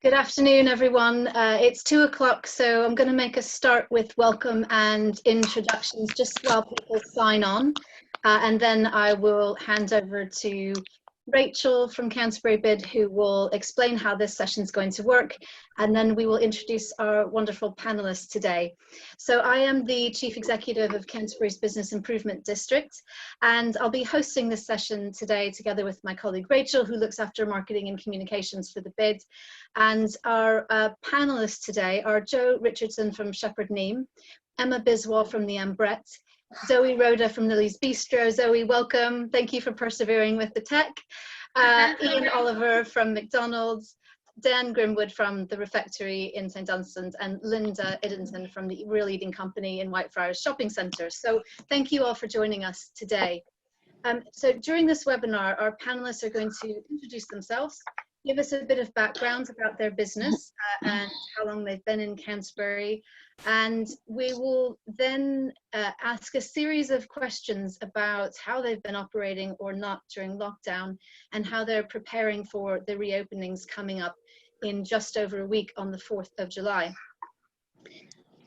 Good afternoon, everyone. It's 2 o'clock, so I'm going to make a start with welcome and introductions just while people sign on. And then I will hand over to Rachel from Canterbury BID, who will explain how this session is going to work. And then we will introduce our wonderful panelists today. So I am the Chief Executive of Canterbury's Business Improvement District, and I'll be hosting this session today together with my colleague Rachel, who looks after marketing and communications for the BID. And our panelists today are Jo Richardson from Shepherd Neame, Emma Biswal from the Ambrette, Zoe Rodda from Lily's Bistro. Zoe, welcome. Thank you for persevering with the tech. Iain Oliver from McDonalds, Dan Grimwood from the Refectory in St Dunstan's, and Lynda Iddenton from the Real Eating Company in Whitefriars Shopping Centre. So thank you all for joining us today. So during this webinar, our panelists are going to introduce themselves, give us a bit of background about their business and how long they've been in Canterbury. And we will then ask a series of questions about how they've been operating or not during lockdown and how they're preparing for the reopenings coming up in just over a week on the 4th of July.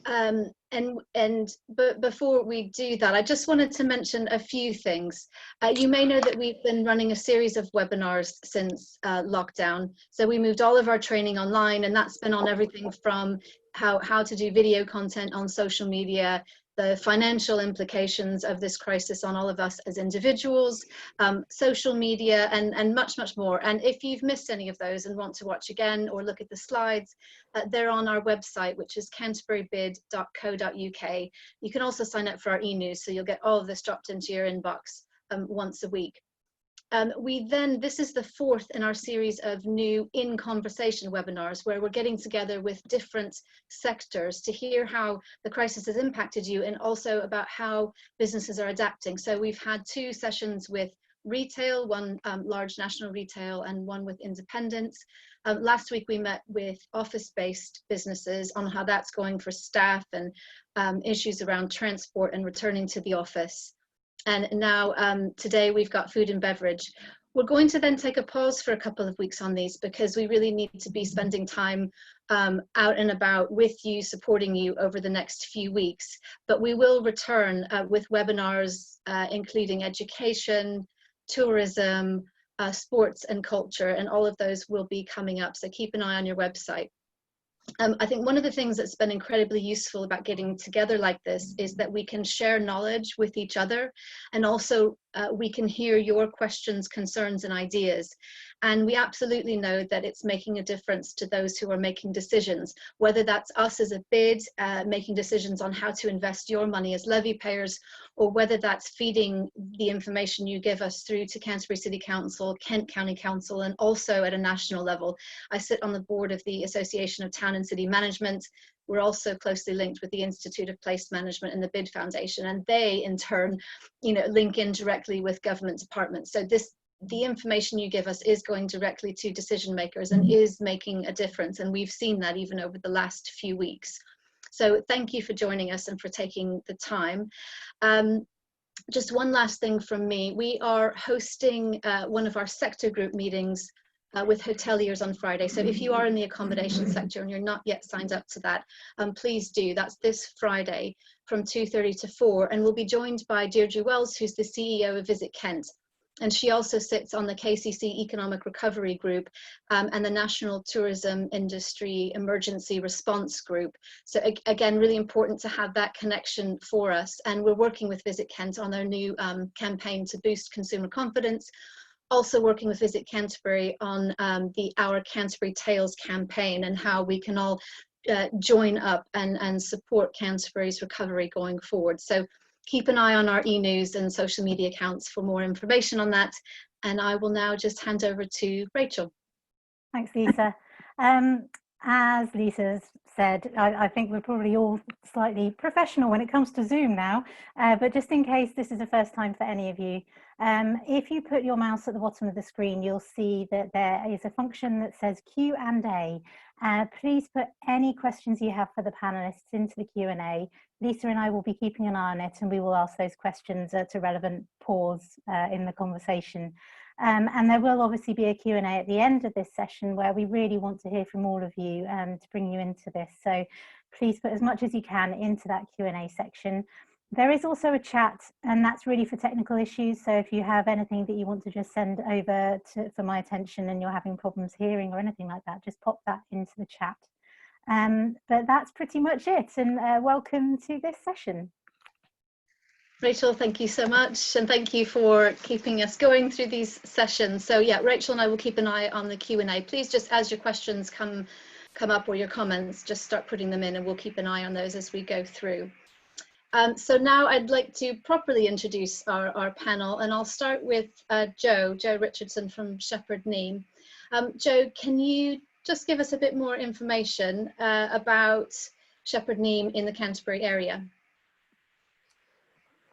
But before we do that, I just wanted to mention a few things. You may know that we've been running a series of webinars since lockdown. So we moved all of our training online, and that's been on everything from how to do video content on social media, the financial implications of this crisis on all of us as individuals, social media, and much, much more. And if you've missed any of those and want to watch again or look at the slides, they're on our website, which is canterburybid.co.uk. You can also sign up for our e-news, so you'll get all of this dropped into your inbox once a week. This is the fourth in our series of new In Conversation webinars, where we're getting together with different sectors to hear how the crisis has impacted you and also about how businesses are adapting. So we've had two sessions with retail, one large national retail and one with independents. Last week we met with office-based businesses on how that's going for staff and issues around transport and returning to the office. And now today we've got food and beverage. We're going to then take a pause for a couple of weeks on these because we really need to be spending time out and about with you, supporting you over the next few weeks. But we will return with webinars including education, tourism, sports and culture, and all of those will be coming up. So keep an eye on your website. I think one of the things that's been incredibly useful about getting together like this is that we can share knowledge with each other, and also we can hear your questions, concerns and ideas. And we absolutely know that it's making a difference to those who are making decisions, whether that's us as a BID making decisions on how to invest your money as levy payers, or whether that's feeding the information you give us through to Canterbury City Council, Kent County Council, and also at a national level. I sit on the board of the Association of Town and City Management. We're also closely linked with the Institute of Place Management and the BID Foundation, and they in turn, link in directly with government departments. So the information you give us is going directly to decision makers and is making a difference, and we've seen that even over the last few weeks. So thank you for joining us and for taking the time. Just one last thing from me. We are hosting one of our sector group meetings with hoteliers on Friday. So if you are in the accommodation sector and you're not yet signed up to that, please do. That's this Friday from 2:30 to 4, and we'll be joined by Deirdre Wells, who's the CEO of Visit Kent. And she also sits on the KCC Economic Recovery Group and the National Tourism Industry Emergency Response Group. So again, really important to have that connection for us. And we're working with Visit Kent on their new campaign to boost consumer confidence. Also working with Visit Canterbury on the Our Canterbury Tales campaign and how we can all join up and support Canterbury's recovery going forward. So keep an eye on our e-news and social media accounts for more information on that. And I will now just hand over to Rachel. Thanks, Lisa. As Lisa said, I think we're probably all slightly professional when it comes to Zoom now, but just in case this is the first time for any of you, if you put your mouse at the bottom of the screen, you'll see that there is a function that says Q&A. Please put any questions you have for the panelists into the Q&A. Lisa and I will be keeping an eye on it, and we will ask those questions to relevant pause in the conversation. And there will obviously be a Q&A at the end of this session where we really want to hear from all of you to bring you into this. So please put as much as you can into that Q&A section. There is also a chat, and that's really for technical issues. So if you have anything that you want to just send over for my attention and you're having problems hearing or anything like that, just pop that into the chat. But that's pretty much it, and welcome to this session. Rachel, thank you so much, and thank you for keeping us going through these sessions. So yeah, Rachel and I will keep an eye on the Q&A. Please, just as your questions come up or your comments, just start putting them in, and we'll keep an eye on those as we go through. So now I'd like to properly introduce our panel, and I'll start with Jo Richardson from Shepherd Neame. Jo, can you just give us a bit more information about Shepherd Neame in the Canterbury area?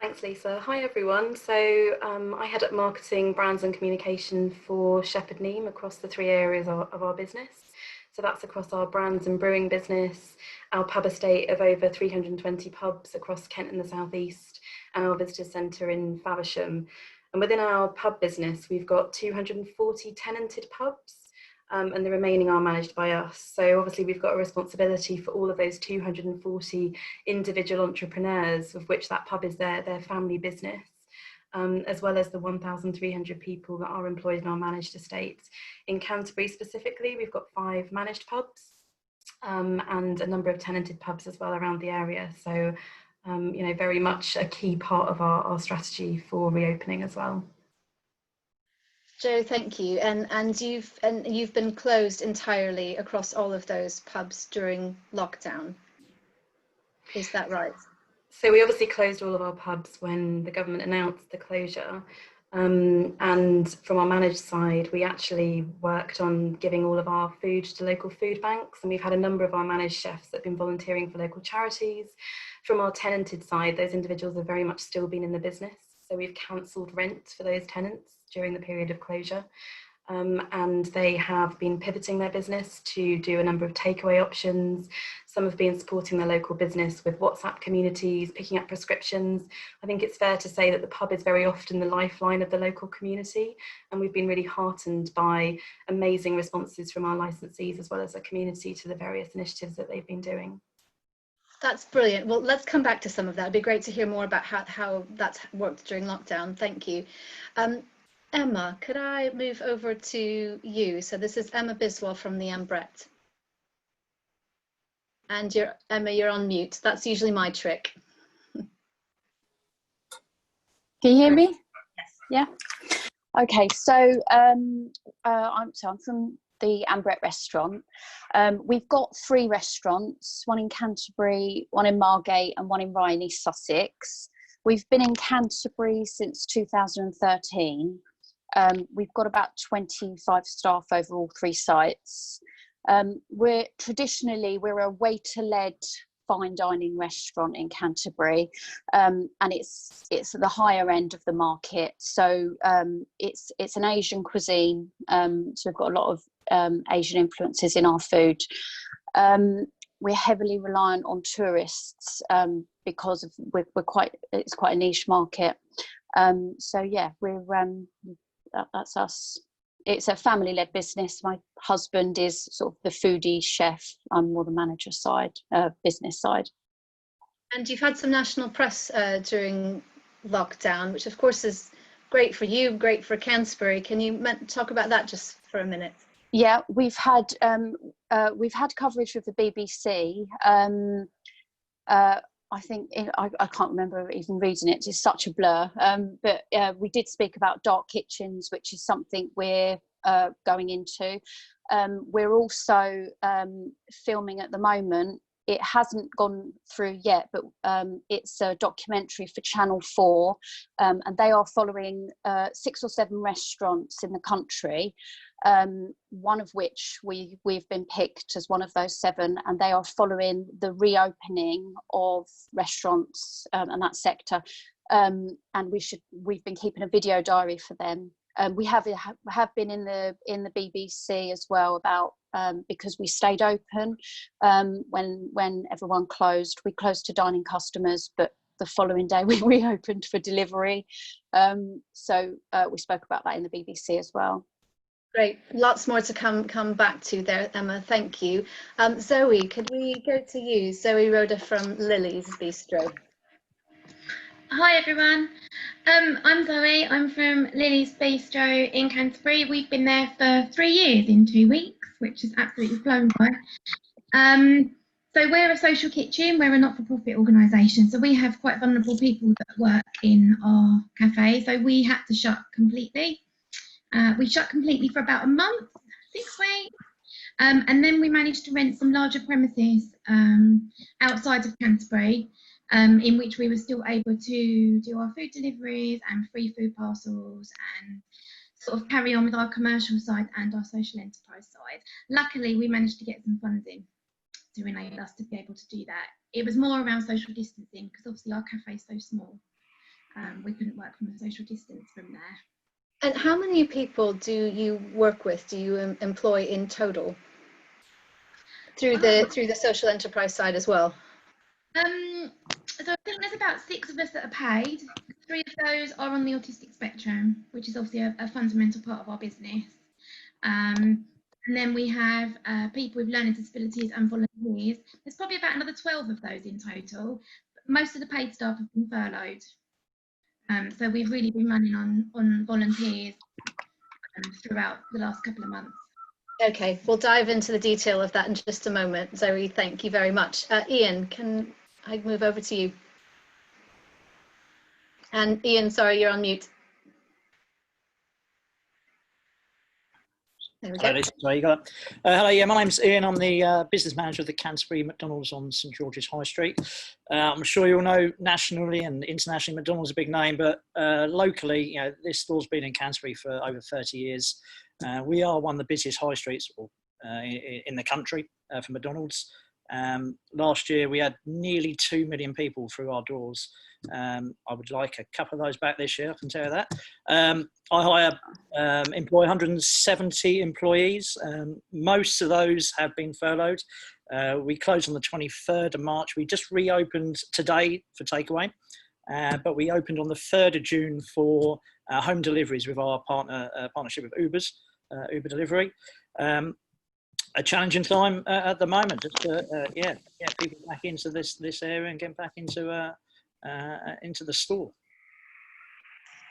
Thanks, Lisa. Hi, everyone. So I head up marketing, brands and communication for Shepherd Neame across the 3 areas of our business. So that's across our brands and brewing business, our pub estate of over 320 pubs across Kent and the South East, and our visitor centre in Faversham. And within our pub business, we've got 240 tenanted pubs, and the remaining are managed by us. So obviously we've got a responsibility for all of those 240 individual entrepreneurs, of which that pub is their family business, as well as the 1,300 people that are employed in our managed estates. In Canterbury specifically, we've got 5 managed pubs and a number of tenanted pubs as well around the area. So, you know, very much a key part of our strategy for reopening as well. Jo, thank you. And you've been closed entirely across all of those pubs during lockdown. Is that right? So we obviously closed all of our pubs when the government announced the closure. And from our managed side, we actually worked on giving all of our food to local food banks. And we've had a number of our managed chefs that have been volunteering for local charities. From our tenanted side, those individuals have very much still been in the business. So we've cancelled rent for those tenants during the period of closure. And they have been pivoting their business to do a number of takeaway options. Some have been supporting their local business with WhatsApp communities, picking up prescriptions. I think it's fair to say that the pub is very often the lifeline of the local community, and we've been really heartened by amazing responses from our licensees as well as the community to the various initiatives that they've been doing. That's brilliant. Well, let's come back to some of that. It'd be great to hear more about how that's worked during lockdown. Thank you. Emma, could I move over to you? So this is Emma Biswal from the Ambrette. And Emma, you're on mute. That's usually my trick. Can you hear me? Yes. Yeah. Okay. So I'm from the Ambrette restaurant. We've got 3 restaurants, one in Canterbury, one in Margate, and one in Rye, East Sussex. We've been in Canterbury since 2013. We've got about 25 staff over all 3 sites. We're a waiter-led fine dining restaurant in Canterbury, and it's at the higher end of the market. So it's an Asian cuisine. So we've got a lot of Asian influences in our food. We're heavily reliant on tourists because it's quite a niche market. So yeah, that's us. It's a family-led business. My husband is sort of the foodie chef. I'm more the manager side, business side. And you've had some national press during lockdown, which of course is great for you, great for Canterbury. Can you talk about that just for a minute? Yeah, we've had coverage with the BBC. I think I can't remember even reading it. It's such a blur. But we did speak about dark kitchens, which is something we're going into. We're also filming at the moment. It hasn't gone through yet, but it's a documentary for Channel 4, and they are following 6 or 7 restaurants in the country, one of which we've been picked as one of those 7, and they are following the reopening of restaurants and that sector. And we've been keeping a video diary for them. We have been in the BBC as well about because we stayed open when everyone closed. We closed to dining customers, but the following day we reopened for delivery. So we spoke about that in the BBC as well. Great, lots more to come back to there, Emma. Thank you. Zoe, could we go to you? Zoe Rodda from Lily's Bistro. Hi everyone, I'm Zoe. I'm from Lily's Bistro in Canterbury. We've been there for 3 years in 2 weeks, which has absolutely flown by. So we're a social kitchen, we're a not-for-profit organisation, so we have quite vulnerable people that work in our cafe, so we had to shut completely. We shut completely for about a month, 6 weeks, and then we managed to rent some larger premises outside of Canterbury, in which we were still able to do our food deliveries and free food parcels and sort of carry on with our commercial side and our social enterprise side. Luckily, we managed to get some funding to enable us to be able to do that. It was more around social distancing because obviously our cafe is so small. We couldn't work from a social distance from there. And how many people do you work with? Do you employ in total through the social enterprise side as well? So I think there's about 6 of us that are paid. 3 of those are on the autistic spectrum, which is obviously a fundamental part of our business. And then we have people with learning disabilities and volunteers. There's probably about another 12 of those in total. Most of the paid staff have been furloughed. So we've really been running on volunteers throughout the last couple of months. Okay, we'll dive into the detail of that in just a moment. Zoe, thank you very much. Iain, can I move over to you? And Iain, sorry, you're on mute. There we go. Sorry, you got it. Hello, yeah, my name's Iain. I'm the business manager of the Canterbury McDonalds on St George's High Street. I'm sure you all know nationally and internationally McDonald's is a big name, but locally, you know, this store's been in Canterbury for over 30 years. We are one of the busiest high streets in the country for McDonald's. Last year we had nearly 2 million people through our doors. I would like a couple of those back this year, I can tell you that. I employ 170 employees. Most of those have been furloughed. We closed on the 23rd of March. We just reopened today for takeaway, but we opened on the 3rd of June for home deliveries with our partnership with Uber Delivery. A challenging time at the moment. Just get people back into this area and get back into the store.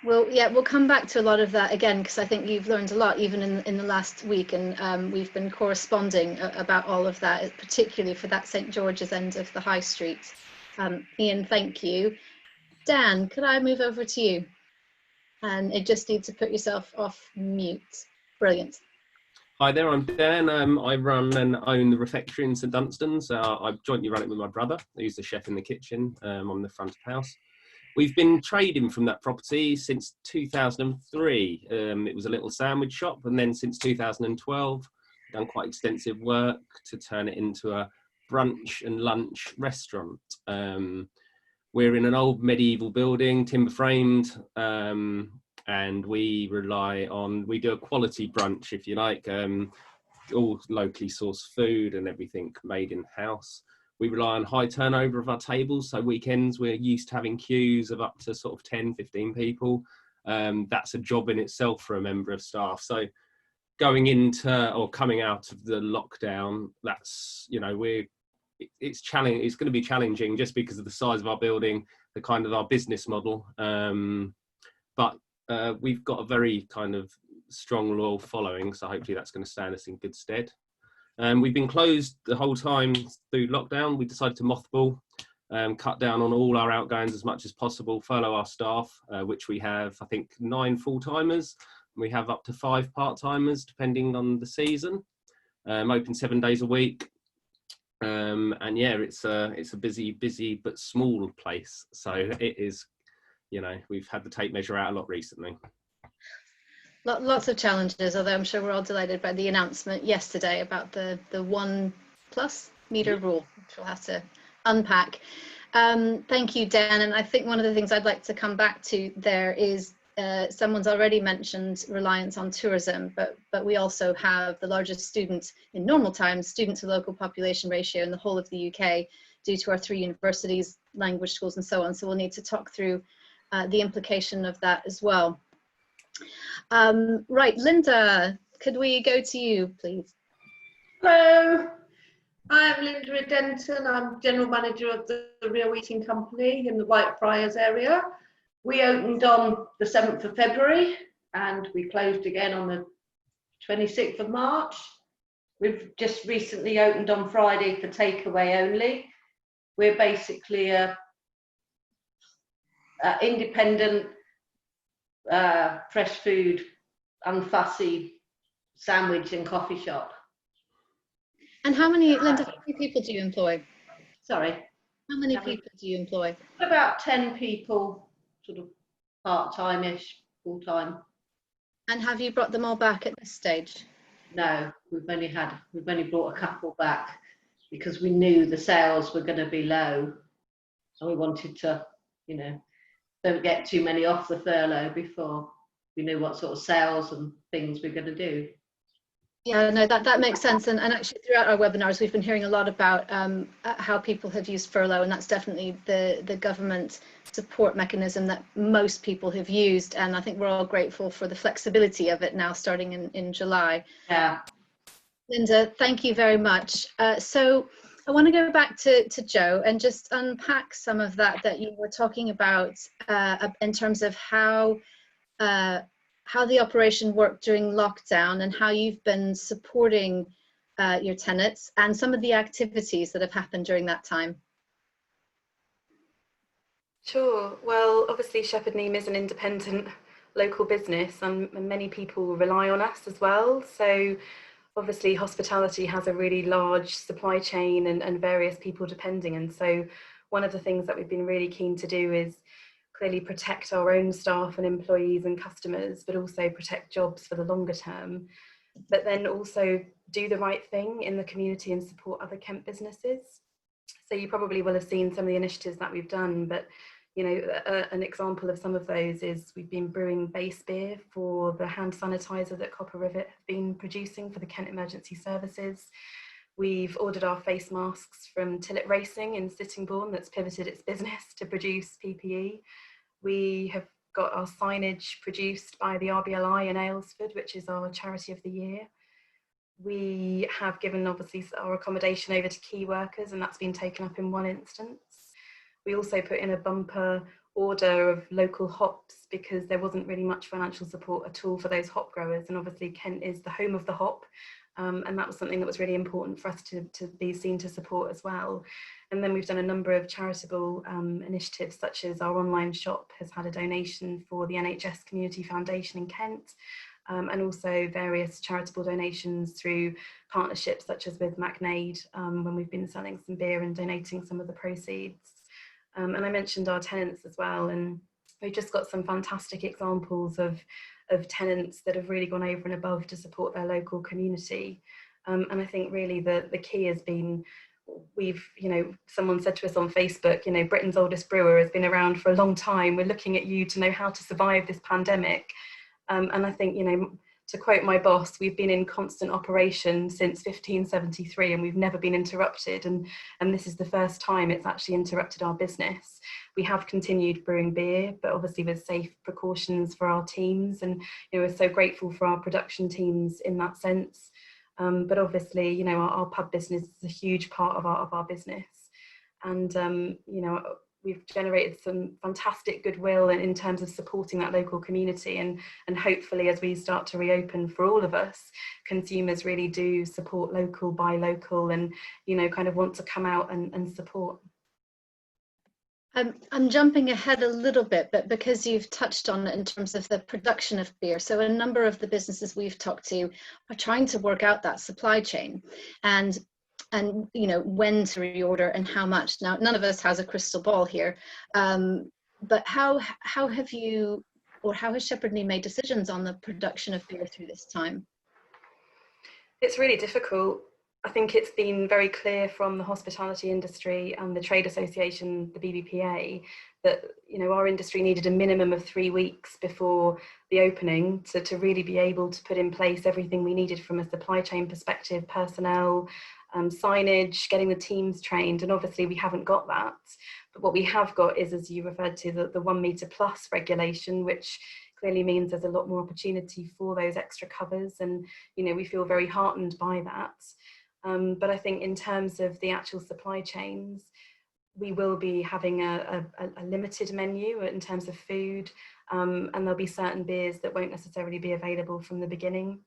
Well, yeah, we'll come back to a lot of that again, because I think you've learned a lot even in the last week, and we've been corresponding about all of that, particularly for that St George's end of the high street. Iain, thank you. Dan, could I move over to you? And it just needs to put yourself off mute. Brilliant. Hi there, I'm Dan. I run and own the Refectory in St Dunstan's. I jointly run it with my brother, who's the chef in the kitchen on the front of house. We've been trading from that property since 2003. It was a little sandwich shop, and then since 2012, done quite extensive work to turn it into a brunch and lunch restaurant. We're in an old medieval building, timber framed, and we do a quality brunch, if you like, all locally sourced food and everything made in house. We rely on high turnover of our tables, so weekends we're used to having queues of up to sort of 10, 15 people. That's a job in itself for a member of staff. So going into or coming out of the lockdown, that's, you know, it's challenging. It's going to be challenging just because of the size of our building, the kind of our business model. But we've got a very kind of strong, loyal following, so hopefully that's going to stand us in good stead. We've been closed the whole time through lockdown. We decided to mothball, cut down on all our outgoings as much as possible, furlough our staff, which we have, I think, 9 full-timers. We have up to 5 part-timers, depending on the season. Open 7 days a week. And yeah, it's a busy but small place. So it is, you know, we've had the tape measure out a lot recently. Lots of challenges, although I'm sure we're all delighted by the announcement yesterday about the 1+ meter rule, which we'll have to unpack. Thank you, Dan. And I think one of the things I'd like to come back to there is someone's already mentioned reliance on tourism, but we also have the largest student in normal times, student to local population ratio in the whole of the UK, due to our 3 universities, language schools and so on. So we'll need to talk through the implication of that as well. Right, Lynda, could we go to you, please? Hello, I'm Lynda Iddenton. I'm General Manager of the Real Eating Company in the Whitefriars area. We opened on the 7th of February and we closed again on the 26th of March. We've just recently opened on Friday for takeaway only. We're basically a independent, fresh food, unfussy sandwich and coffee shop. And how many, Lynda, how many people do you employ? Sorry? How many people do you employ? About 10 people, sort of part-time-ish, full-time. And have you brought them all back at this stage? No, we've only brought a couple back because we knew the sales were going to be low. And we wanted to, you know, don't get too many off the furlough before we knew what sort of sales and things we're going to do. Yeah, no, that makes sense. And actually throughout our webinars, we've been hearing a lot about how people have used furlough, and that's definitely the government support mechanism that most people have used. And I think we're all grateful for the flexibility of it now starting in July. Yeah. Lynda, thank you very much. So I want to go back to Jo and just unpack some of that you were talking about in terms of how the operation worked during lockdown and how you've been supporting your tenants and some of the activities that have happened during that time. Sure. Well, obviously Shepherd Neame is an independent local business and many people rely on us as well. So obviously hospitality has a really large supply chain and various people depending. And so one of the things that we've been really keen to do is clearly protect our own staff and employees and customers, but also protect jobs for the longer term, but then also do the right thing in the community and support other Kent businesses. So you probably will have seen some of the initiatives that we've done, but you know, an example of some of those is we've been brewing base beer for the hand sanitizer that Copper Rivet have been producing for the Kent Emergency Services. We've ordered our face masks from Tillet Racing in Sittingbourne that's pivoted its business to produce PPE. We have got our signage produced by the RBLI in Aylesford, which is our charity of the year. We have given obviously our accommodation over to key workers, and that's been taken up in one instance. We also put in a bumper order of local hops because there wasn't really much financial support at all for those hop growers, and obviously Kent is the home of the hop. And that was something that was really important for us to be seen to support as well. And then we've done a number of charitable initiatives, such as our online shop has had a donation for the NHS Community Foundation in Kent, and also various charitable donations through partnerships such as with McNaid, when we've been selling some beer and donating some of the proceeds. And I mentioned our tenants as well, and we've just got some fantastic examples of tenants that have really gone over and above to support their local community. And I think really the key has been, someone said to us on Facebook, Britain's oldest brewer has been around for a long time. We're looking at you to know how to survive this pandemic. And I think, to quote my boss, we've been in constant operation since 1573 and we've never been interrupted. And this is the first time it's actually interrupted our business. We have continued brewing beer, but obviously with safe precautions for our teams. And we're so grateful for our production teams in that sense. But obviously, our pub business is a huge part of our business. And, we've generated some fantastic goodwill in terms of supporting that local community, and hopefully as we start to reopen for all of us, consumers really do support local, buy local, and kind of want to come out and support. I'm jumping ahead a little bit, but because you've touched on it in terms of the production of beer, so a number of the businesses we've talked to are trying to work out that supply chain and when to reorder and how much. Now, none of us has a crystal ball here, but how have you, or how has Shepherd Neame made decisions on the production of beer through this time? It's really difficult. I think it's been very clear from the hospitality industry and the trade association, the BBPA, that our industry needed a minimum of 3 weeks before the opening to really be able to put in place everything we needed from a supply chain perspective, personnel, signage, getting the teams trained, and obviously we haven't got that. But what we have got is, as you referred to, the 1 metre plus regulation, which clearly means there's a lot more opportunity for those extra covers, and we feel very heartened by that. But I think in terms of the actual supply chains, we will be having a limited menu in terms of food, and there'll be certain beers that won't necessarily be available from the beginning,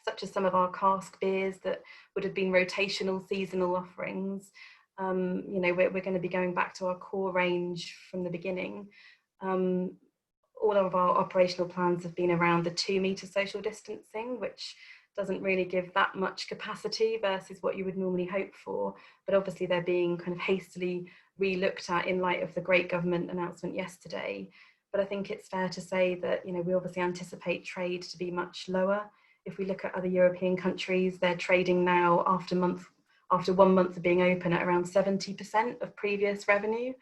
such as some of our cask beers that would have been rotational seasonal offerings. We're going to be going back to our core range from the beginning. All of our operational plans have been around the 2 metre social distancing, which doesn't really give that much capacity versus what you would normally hope for, but obviously they're being kind of hastily re-looked at in light of the great government announcement yesterday. But I think it's fair to say that we obviously anticipate trade to be much lower. If we look at other European countries, they're trading now after 1 month of being open at around 70% of previous revenue.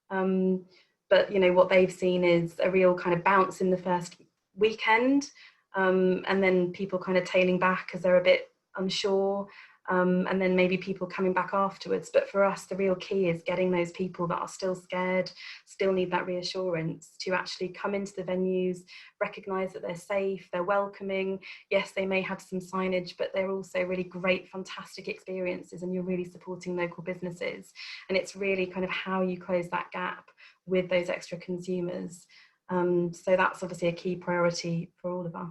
But what they've seen is a real kind of bounce in the first weekend, and then people kind of tailing back as they're a bit unsure, and then maybe people coming back afterwards. But for us, the real key is getting those people that are still scared, still need that reassurance, to actually come into the venues, recognise that they're safe, they're welcoming. Yes, they may have some signage, but they're also really great, fantastic experiences, and you're really supporting local businesses. And it's really kind of how you close that gap with those extra consumers. So that's obviously a key priority for all of us.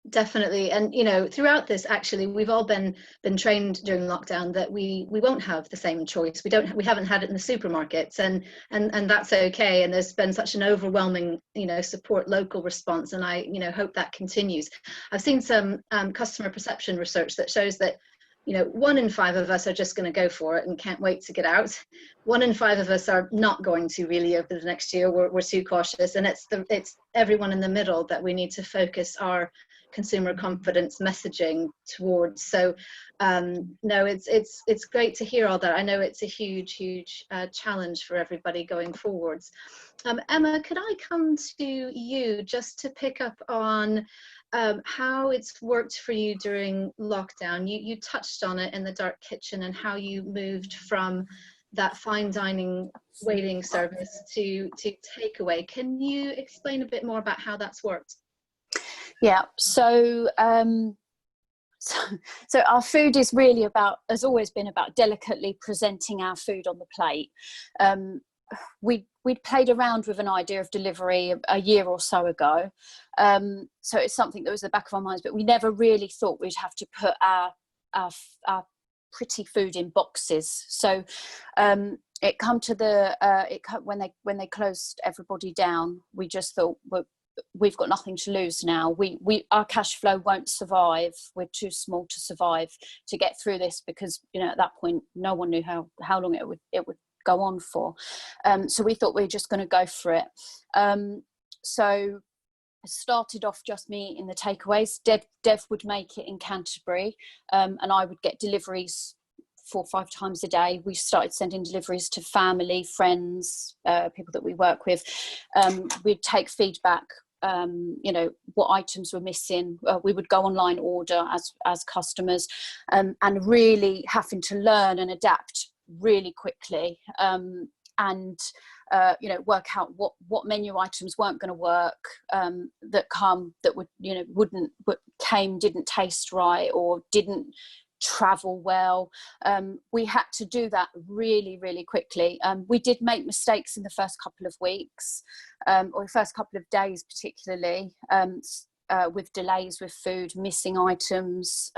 Definitely. And throughout this, actually, we've all been trained during lockdown that we won't have the same choice. We haven't had it in the supermarkets, and that's okay. And there's been such an overwhelming support local response, and I hope that continues. I've seen some customer perception research that shows that 1 in 5 of us are just going to go for it and can't wait to get out. 1 in 5 of us are not going to really over the next year. We're too cautious, and it's everyone in the middle that we need to focus our consumer confidence messaging towards. So no, it's great to hear all that. I know it's a huge challenge for everybody going forwards. Emma, could I come to you just to pick up on how it's worked for you during lockdown? You touched on it in the dark kitchen and how you moved from that fine dining waiting service to takeaway. Can you explain a bit more about how that's worked? Yeah, so our food is really has always been about delicately presenting our food on the plate. We'd played around with an idea of delivery a year or so ago, so it's something that was at the back of our minds, but we never really thought we'd have to put our pretty food in boxes. So it come to when they closed everybody down, we just thought, well, we've got nothing to lose now. Our cash flow won't survive. We're too small to survive to get through this, because at that point no one knew how long it would go on for. So we thought we were just going to go for it. So it started off just me in the takeaways. Dev would make it in Canterbury, and I would get deliveries 4 or 5 times a day. We started sending deliveries to family, friends, people that we work with. We'd take feedback, what items were missing. We would go online order as customers, and really having to learn and adapt really quickly, and work out what menu items weren't going to work, that didn't taste right or didn't travel well. We had to do that really, really quickly. We did make mistakes in the first couple of weeks, or the first couple of days particularly, with delays with food, missing items,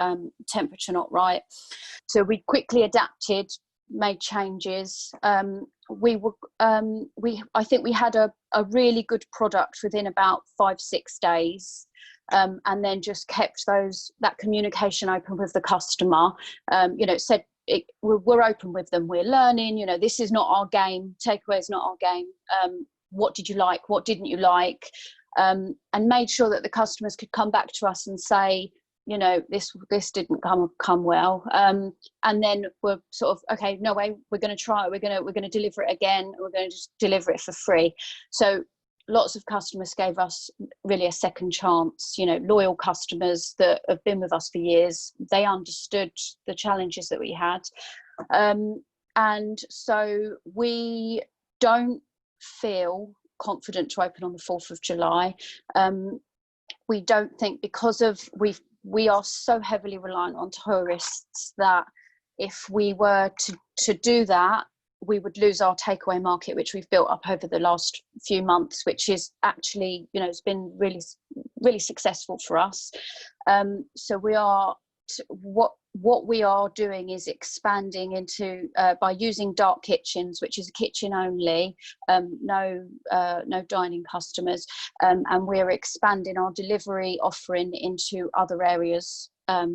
temperature not right. So we quickly adapted, made changes. I think we had a really good product within about 5-6 days. And then just kept that communication open with the customer. Said we're open with them. We're learning. This is not our game. Takeaway is not our game. What did you like? What didn't you like? And made sure that the customers could come back to us and say, you know, this didn't come well, and then we're sort of, okay, no way, we're going to try it, we're going to deliver it again, we're going to just deliver it for free. So lots of customers gave us really a second chance, you know, loyal customers that have been with us for years. They understood the challenges that we had, and so we don't feel confident to open on the 4th of July. We don't think, because of we are so heavily reliant on tourists, that if we were to do that, we would lose our takeaway market, which we've built up over the last few months, which is actually, you know, it's been really successful for us. So we are, what we are doing is expanding into by using dark kitchens, which is a kitchen only, no dining customers, and we're expanding our delivery offering into other areas,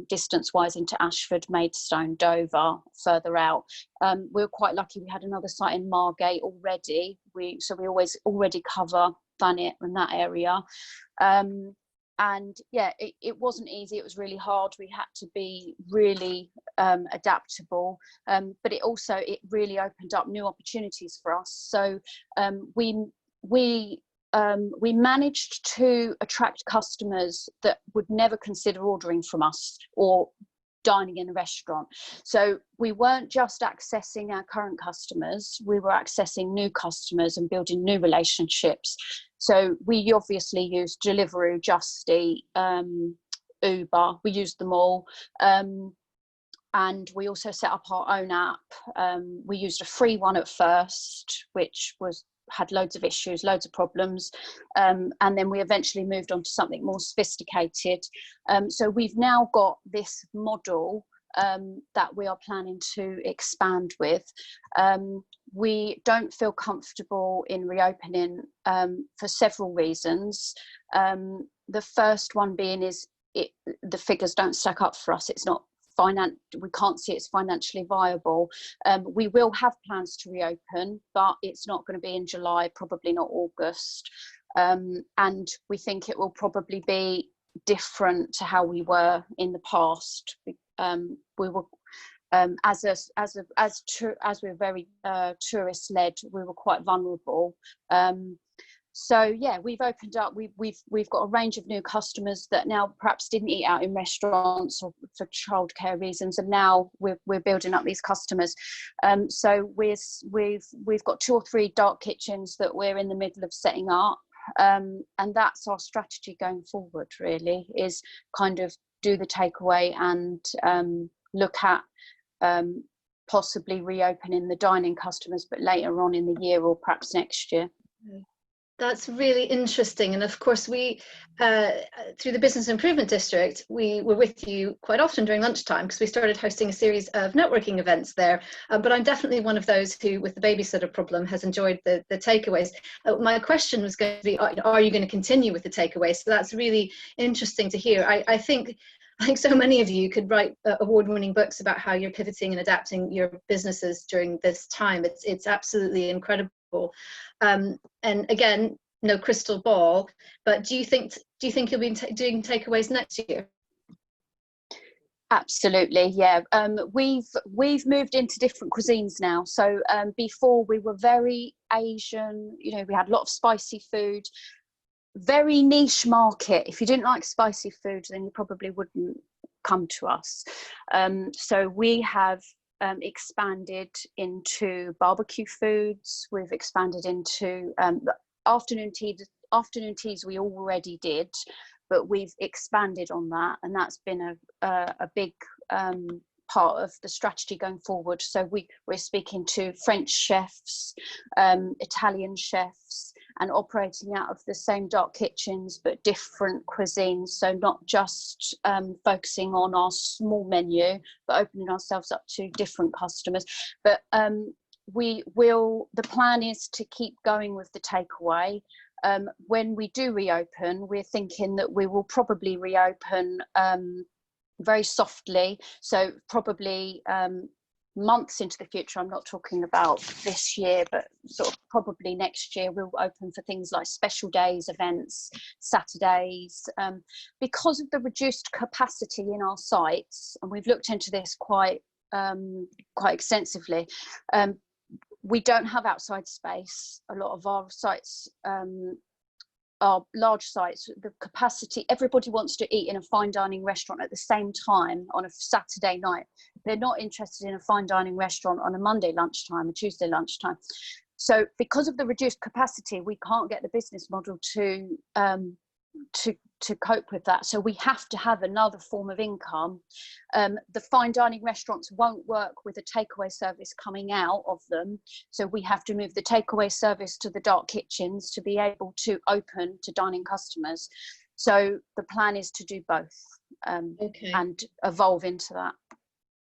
distance wise, into Ashford, Maidstone, Dover, further out. We were quite lucky, we had another site in Margate already, so we already cover Thanet and that area. And yeah, it wasn't easy, it was really hard, we had to be really adaptable, but it really opened up new opportunities for us. So we managed to attract customers that would never consider ordering from us or dining in a restaurant. So we weren't just accessing our current customers, we were accessing new customers and building new relationships. So we obviously used Deliveroo, Just Eat, Uber, we used them all. And we also set up our own app. We used a free one at first, which had loads of issues, loads of problems. And then we eventually moved on to something more sophisticated. So we've now got this model that we are planning to expand with. We don't feel comfortable in reopening for several reasons. The first one being is the figures don't stack up for us. It's not we can't see it's financially viable. We will have plans to reopen, but it's not going to be in July, probably not August. And we think it will probably be different to how we were in the past. We were as we're very tourist led, we were quite vulnerable. So yeah, we've opened up. We've got a range of new customers that now perhaps didn't eat out in restaurants or for childcare reasons, and now we're building up these customers. So we've got 2 or 3 dark kitchens that we're in the middle of setting up, and that's our strategy going forward. Really, is kind of do the takeaway and look at possibly reopening the dining customers, but later on in the year or perhaps next year. That's really interesting. And of course, we, through the Business Improvement District, we were with you quite often during lunchtime because we started hosting a series of networking events there. But I'm definitely one of those who, with the babysitter problem, has enjoyed the takeaways. My question was going to be, are you going to continue with the takeaways? So that's really interesting to hear. I think so many of you could write award-winning books about how you're pivoting and adapting your businesses during this time. It's absolutely incredible. And again, no crystal ball, but do you think you'll be doing takeaways next year? Absolutely, yeah. We've moved into different cuisines now. So before we were very Asian, you know, we had a lot of spicy food, very niche market. If you didn't like spicy food, then you probably wouldn't come to us. So we have expanded into barbecue foods. We've expanded into afternoon teas we already did, but we've expanded on that, and that's been a big part of the strategy going forward. So we're speaking to French chefs, Italian chefs, and operating out of the same dark kitchens but different cuisines. So not just focusing on our small menu, but opening ourselves up to different customers. But the plan is to keep going with the takeaway. When we do reopen, we're thinking that we will probably reopen very softly. So probably months into the future, I'm not talking about this year, but sort of probably next year, we'll open for things like special days, events, Saturdays. Because of the reduced capacity in our sites, and we've looked into this quite extensively, we don't have outside space. A lot of our sites are large sites. The capacity, everybody wants to eat in a fine dining restaurant at the same time on a Saturday night. They're not interested in a fine dining restaurant on a Monday lunchtime, a Tuesday lunchtime. So because of the reduced capacity, we can't get the business model to cope with that. So we have to have another form of income. The fine dining restaurants won't work with a takeaway service coming out of them. So we have to move the takeaway service to the dark kitchens to be able to open to dining customers. So the plan is to do both and evolve into that.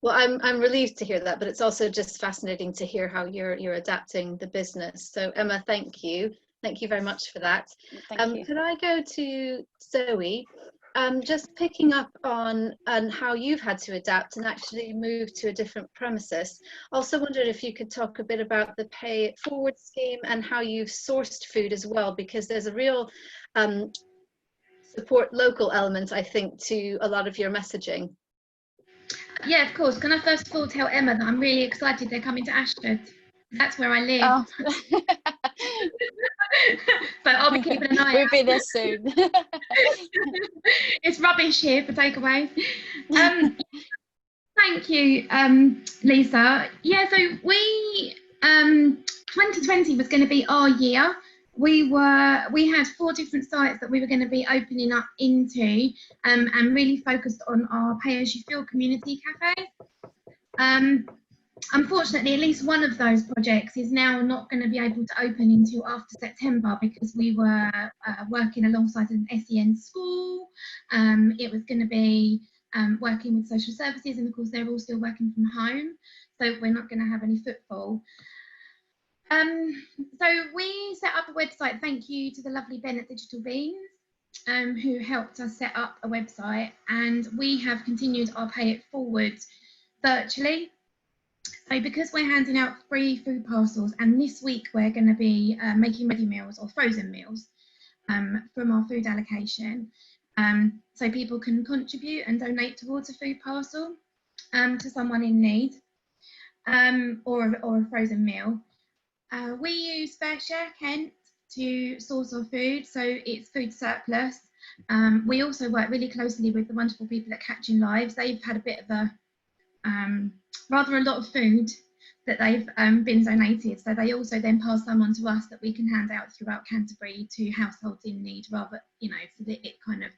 Well, I'm relieved to hear that, but it's also just fascinating to hear how you're adapting the business. So Emma, thank you. Thank you very much for that. Thank you. Could I go to Zoe? Just picking up on how you've had to adapt and actually move to a different premises. Also wondered if you could talk a bit about the Pay It Forward scheme and how you've sourced food as well, because there's a real support local element, I think, to a lot of your messaging. Yeah, of course. Can I first of all tell Emma that I'm really excited they're coming to Ashford? That's where I live. Oh. So I'll be keeping an eye We'll out. be there soon. It's rubbish here for takeaways. Thank you, Lisa. Yeah, so we 2020 was going to be our year. We had 4 different sites that we were going to be opening up into, and really focused on our pay-as-you-feel community cafes. Unfortunately, at least one of those projects is now not going to be able to open until after September, because we were working alongside an SEN school. It was going to be working with social services, and of course they're all still working from home, so we're not going to have any footfall. So we set up a website, thank you to the lovely Ben at Digital Beans, who helped us set up a website, and we have continued our Pay It Forward virtually. So because we're handing out free food parcels, and this week we're going to be making ready meals or frozen meals from our food allocation, so people can contribute and donate towards a food parcel to someone in need, or a frozen meal. We use Fair Share Kent to source our food, so it's food surplus. We also work really closely with the wonderful people at Catching Lives. They've had a bit of a rather a lot of food that they've been donated, so they also then pass some on to us that we can hand out throughout Canterbury to households in need, rather, you know, so that it kind of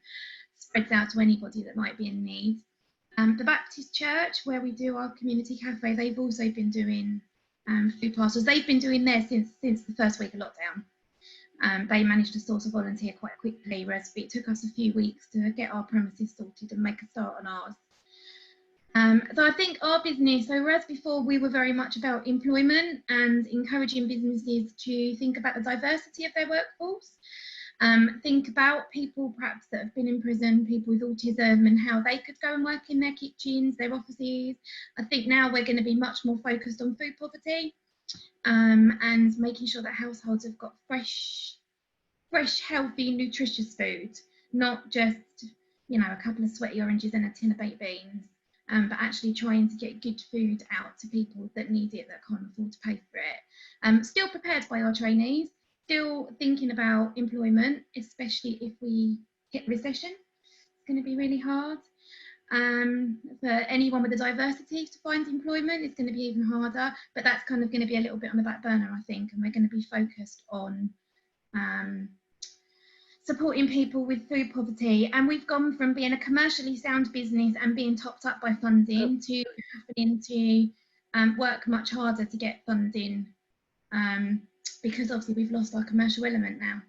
spreads out to anybody that might be in need. The Baptist Church, where we do our community cafe, they've also been doing food parcels. They've been doing theirs since the first week of lockdown. They managed to source a volunteer quite quickly, whereas it took us a few weeks to get our premises sorted and make a start on ours. So I think our business, so whereas before we were very much about employment and encouraging businesses to think about the diversity of their workforce, think about people perhaps that have been in prison, people with autism, and how they could go and work in their kitchens, their offices. I think now we're going to be much more focused on food poverty, and making sure that households have got fresh, healthy, nutritious food, not just, you know, a couple of sweaty oranges and a tin of baked beans. But actually trying to get good food out to people that need it, that can't afford to pay for it. Still prepared by our trainees, still thinking about employment, especially if we hit recession. It's going to be really hard. For anyone with a diversity to find employment, it's going to be even harder, but that's kind of going to be a little bit on the back burner, I think, and we're going to be focused on supporting people with food poverty. And we've gone from being a commercially sound business and being topped up by funding to having to work much harder to get funding, because obviously we've lost our commercial element now.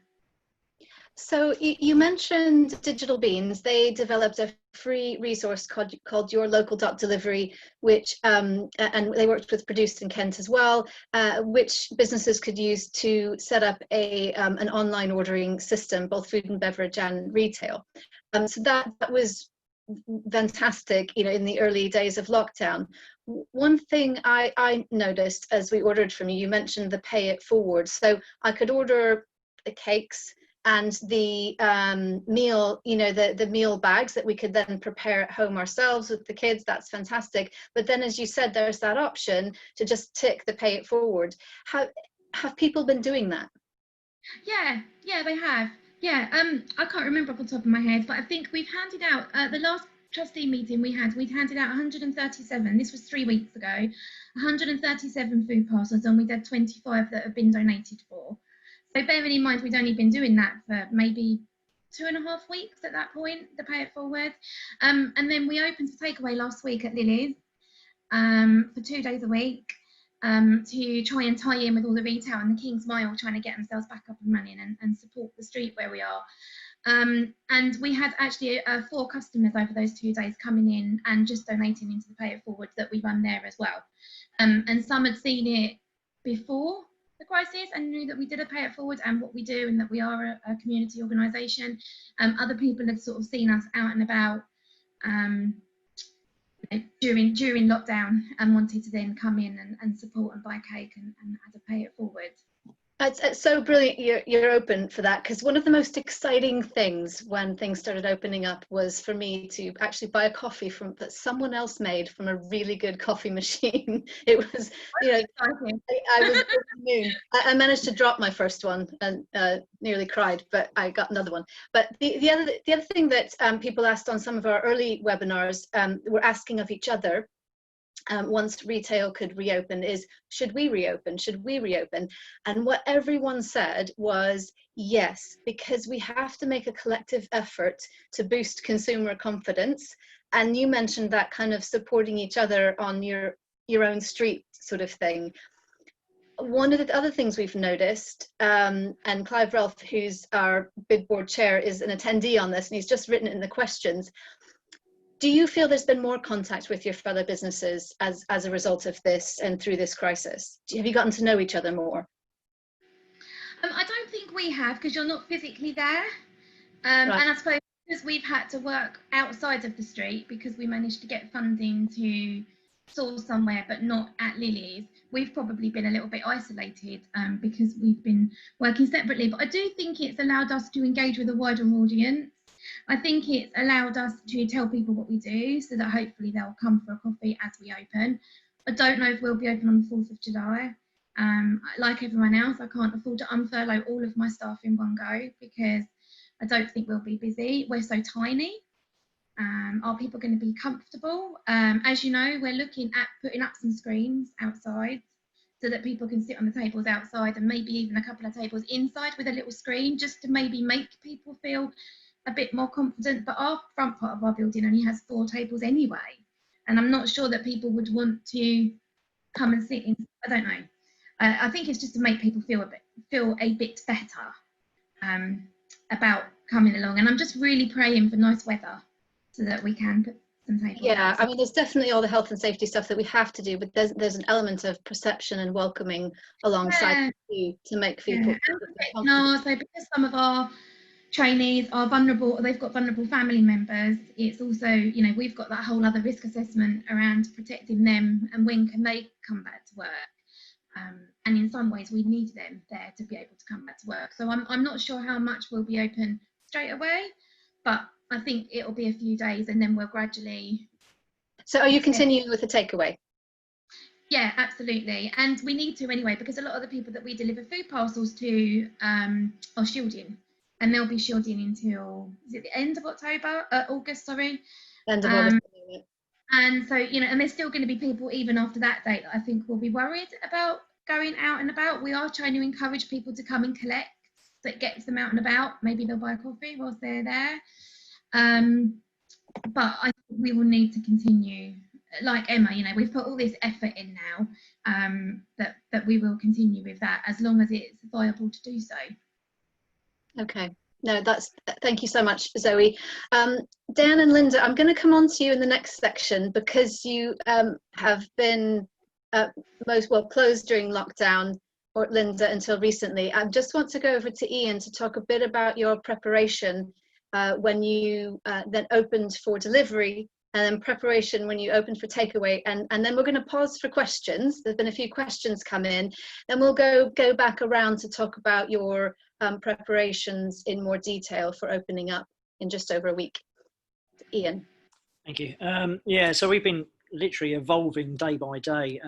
So you mentioned Digital Beans. They developed a free resource called Your Local Delivery, which and they worked with Produced in Kent as well, which businesses could use to set up an online ordering system, both food and beverage and retail. So that was fantastic, you know, in the early days of lockdown. One thing I noticed as we ordered from you, you mentioned the pay it forward. So I could order the cakes and the meal, you know, the meal bags that we could then prepare at home ourselves with the kids. That's fantastic. But then, as you said, there's that option to just tick the pay it forward. Have people been doing that? Yeah, they have. Yeah, I can't remember off the top of my head, but I think we've handed out the last trustee meeting we'd handed out 137. This was 3 weeks ago. 137 food parcels, and we had 25 that have been donated for. So bearing in mind we'd only been doing that for maybe 2.5 weeks at that point, the pay it forward. And then we opened a takeaway last week at Lily's for 2 days a week to try and tie in with all the retail and the King's Mile trying to get themselves back up and running and support the street where we are. And we had actually 4 customers over those 2 days coming in and just donating into the pay it forward that we run there as well. And some had seen it before the crisis and knew that we did a pay it forward and what we do and that we are a community organisation. Other people had sort of seen us out and about during lockdown and wanted to then come in and support and buy cake and add a pay it forward. It's so brilliant you're open for that, because one of the most exciting things when things started opening up was for me to actually buy a coffee that someone else made from a really good coffee machine. It was, you know, I was over the moon. I managed to drop my first one and nearly cried, but I got another one. But the other thing that people asked on some of our early webinars, were asking of each other, once retail could reopen, is should we reopen? Should we reopen? And what everyone said was yes, because we have to make a collective effort to boost consumer confidence. And you mentioned that kind of supporting each other on your own street sort of thing. One of the other things we've noticed, and Clive Relf, who's our bid board chair, is an attendee on this, and he's just written it in the questions. Do you feel there's been more contact with your fellow businesses as a result of this and through this crisis? Have you gotten to know each other more? I don't think we have, because you're not physically there. Right. And I suppose because we've had to work outside of the street because we managed to get funding to source somewhere but not at Lily's, we've probably been a little bit isolated because we've been working separately. But I do think it's allowed us to engage with a wider audience. I think it's allowed us to tell people what we do so that hopefully they'll come for a coffee as we open. I don't know if we'll be open on the 4th of July. Like everyone else, I can't afford to unfurlough all of my staff in one go because I don't think we'll be busy. We're so tiny. Are people going to be comfortable? As you know, we're looking at putting up some screens outside so that people can sit on the tables outside and maybe even a couple of tables inside with a little screen just to maybe make people feel a bit more confident. But our front part of our building only has 4 tables anyway, and I'm not sure that people would want to come and sit in. I don't know. I think it's just to make people feel a bit better about coming along, and I'm just really praying for nice weather so that we can put some tables. Yeah, I mean, there's definitely all the health and safety stuff that we have to do, but there's an element of perception and welcoming alongside you to make people. Yeah. No, so because some of our trainees are vulnerable, they've got vulnerable family members, it's also, you know, we've got that whole other risk assessment around protecting them and when can they come back to work, and in some ways we need them there to be able to come back to work. So I'm not sure how much we'll be open straight away, but I think it'll be a few days and then we'll gradually. So are you continuing with the takeaway? Yeah, absolutely, and we need to anyway because a lot of the people that we deliver food parcels to are shielding. And they'll be shielding until, is it the end of August, sorry. End of August. And so, you know, and there's still going to be people even after that date that I think will be worried about going out and about. We are trying to encourage people to come and collect, so it gets them out and about. Maybe they'll buy a coffee whilst they're there. But I think we will need to continue. Like Emma, you know, we've put all this effort in now, that we will continue with that as long as it's viable to do so. Okay, no, thank you so much, Zoe. Dan and Lynda, I'm going to come on to you in the next section because you have been closed during lockdown, or Lynda until recently. I just want to go over to Iain to talk a bit about your preparation when you then opened for delivery, and then preparation when you opened for takeaway, and then we're going to pause for questions. There's been a few questions come in, then we'll go back around to talk about your preparations in more detail for opening up in just over a week. Iain. Thank you. Yeah, so we've been literally evolving day by day.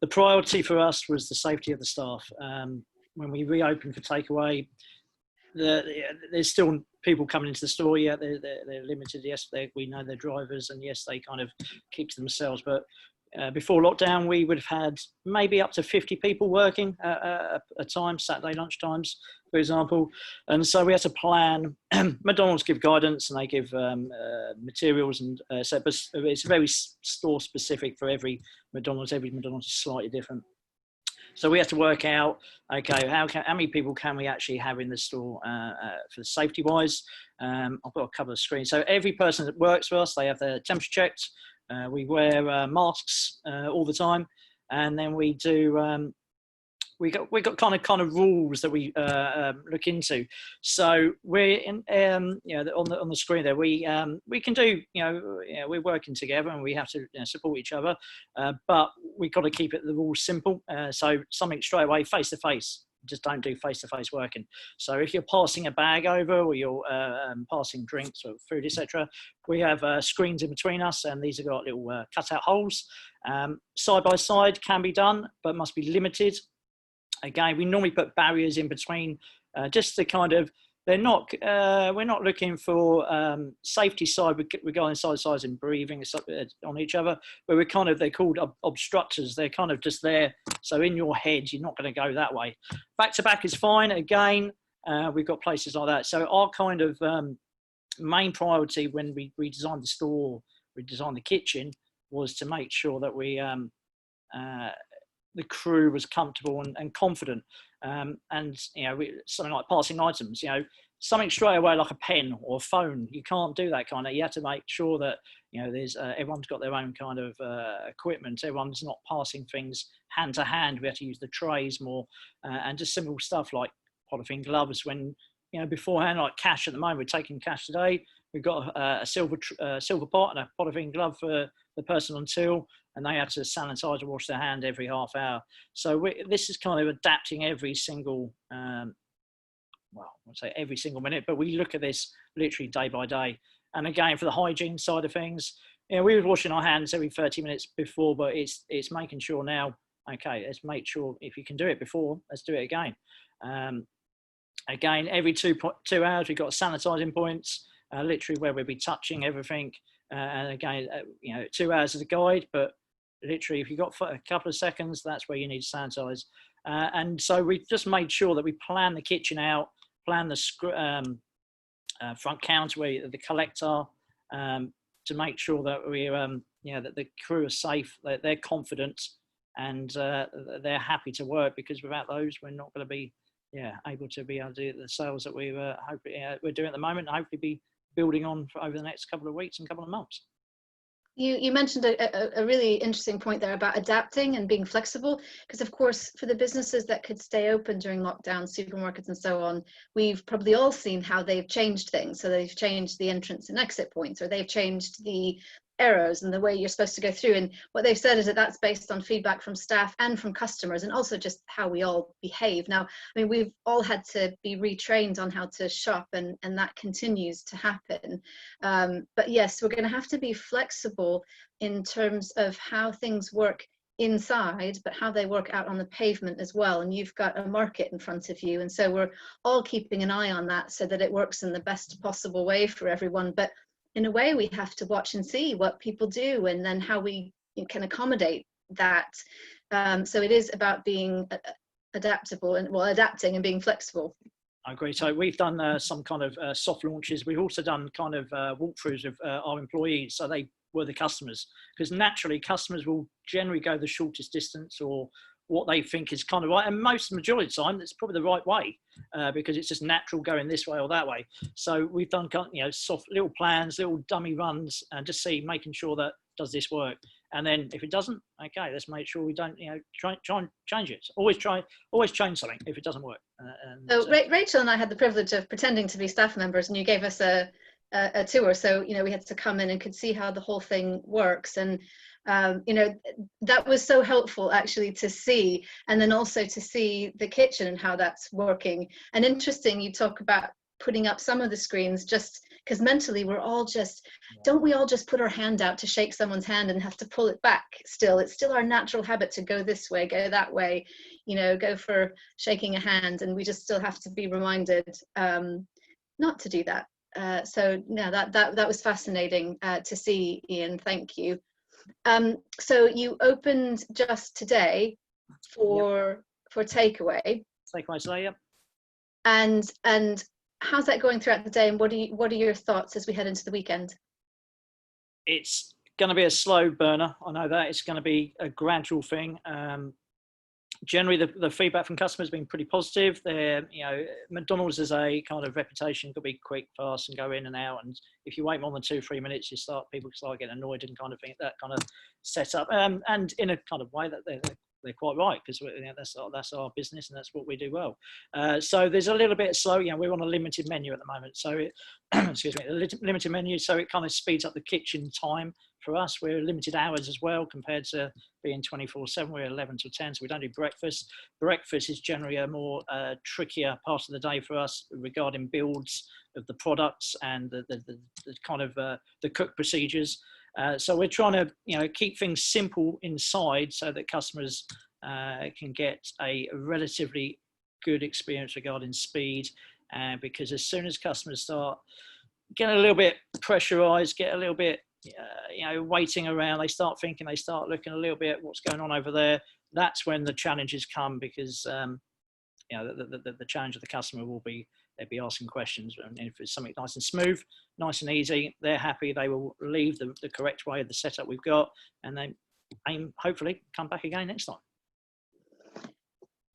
The priority for us was the safety of the staff. When we reopened for takeaway, there's still people coming into the store. Yeah, they're limited. Yes, we know they're drivers, and yes, they kind of keep to themselves. But before lockdown, we would have had maybe up to 50 people working at a time, Saturday lunchtimes, for example. And so we had to plan. McDonald's give guidance and they give materials, and so but it's very store specific for every McDonald's. Every McDonald's is slightly different. So we have to work out, okay, how many people can we actually have in the store for safety wise? I've got a couple of screens. So every person that works for us, they have their temperature checked. We wear masks all the time, and then we do. We got kind of rules that we look into. So we're in, on the screen there. We can do, we're working together and we have to support each other, but we've got to keep the rules simple. So something straight away, face to face. Just don't do face-to-face working. So if you're passing a bag over, or you're passing drinks or food, etc., we have screens in between us, and these have got little cut-out holes. Side by side can be done, but must be limited. Again, we normally put barriers in between, just to kind of, we're not looking for safety side regarding size and breathing on each other, but they're called obstructors. They're kind of just there. So in your head, you're not going to go that way. Back to back is fine. Again, we've got places like that. So our kind of main priority when we redesigned the store, redesigned the kitchen, was to make sure that the crew was comfortable and confident. And something like passing items, something straight away like a pen or a phone, you can't do that kind of. You have to make sure that there's everyone's got their own kind of equipment. Everyone's not passing things hand to hand. We have to use the trays more, and just simple stuff like polythene gloves. When beforehand, like cash at the moment, we're taking cash today. We've got a silver pot and a polythene glove for the person on till, and they have to sanitize and wash their hand every half hour. So this is kind of adapting every single, every single minute, but we look at this literally day by day. And again, for the hygiene side of things, we were washing our hands every 30 minutes before, but it's making sure now, okay, let's make sure if you can do it before, let's do it again. Again, every 2 hours, we've got sanitizing points, literally where we'll be touching everything. And again, 2 hours is a guide, but literally if you've got a couple of seconds, that's where you need to sanitize. And so we just made sure that we plan the kitchen out, plan the front counter where the collector, to make sure that that the crew are safe, that they're confident, and they're happy to work, because without those, we're not going to be able to do the sales that we're doing at the moment, and hopefully be building on for over the next couple of weeks and couple of months. You mentioned a really interesting point there about adapting and being flexible, because of course for the businesses that could stay open during lockdown, supermarkets and so on, we've probably all seen how they've changed things. So they've changed the entrance and exit points, or they've changed the arrows and the way you're supposed to go through. And what they've said is that that's based on feedback from staff and from customers, and also just how we all behave. Now, I mean, we've all had to be retrained on how to shop, and that continues to happen. But yes, we're going to have to be flexible in terms of how things work inside, but how they work out on the pavement as well. And you've got a market in front of you, and so we're all keeping an eye on that so that it works in the best possible way for everyone. But in a way, we have to watch and see what people do, and then how we can accommodate that. So it is about being adaptable and adapting and being flexible. I agree. So we've done some kind of soft launches. We've also done kind of walkthroughs of our employees, so they were the customers, because naturally customers will generally go the shortest distance, or what they think is kind of right, and majority of the time it's probably the right way, because it's just natural going this way or that way. So we've done soft little plans, little dummy runs, and just making sure that does this work. And then if it doesn't, okay, let's make sure we don't, try and change it. Always change something if it doesn't work. So Rachel and I had the privilege of pretending to be staff members, and you gave us a tour. So, we had to come in and could see how the whole thing works. And, that was so helpful actually to see, and then also to see the kitchen and how that's working. And interesting, you talk about putting up some of the screens just because mentally we're all just, don't we all just put our hand out to shake someone's hand and have to pull it back still? It's still our natural habit to go this way, go that way, go for shaking a hand, and we just still have to be reminded not to do that. So no, that was fascinating to see, Iain. Thank you. So you opened just today for takeaway. Takeaway today, yep. And how's that going throughout the day? And what are your thoughts as we head into the weekend? It's going to be a slow burner. I know that it's going to be a gradual thing. Generally, the feedback from customers has been pretty positive. They're, McDonald's has a kind of reputation, could be quick, fast, and go in and out. And if you wait more than 2-3 minutes, people start getting annoyed and kind of think that kind of setup. And in a kind of way that they're quite right, because that's our business and that's what we do well. So there's a little bit slow. We're on a limited menu at the moment, so excuse me, a limited menu, so it kind of speeds up the kitchen time for us. We're limited hours as well compared to being 24/7. We're 11 till 10, so we don't do breakfast. Breakfast is generally a more trickier part of the day for us regarding builds of the products and the kind of the cook procedures. So we're trying to keep things simple inside so that customers can get a relatively good experience regarding speed. Because as soon as customers start getting a little bit pressurized, get a little bit waiting around, they start looking a little bit what's going on over there. That's when the challenges come, because the challenge of the customer will be, they'll be asking questions, and if it's something nice and smooth, nice and easy, they're happy, they will leave the correct way of the setup we've got, and they aim, hopefully, come back again next time.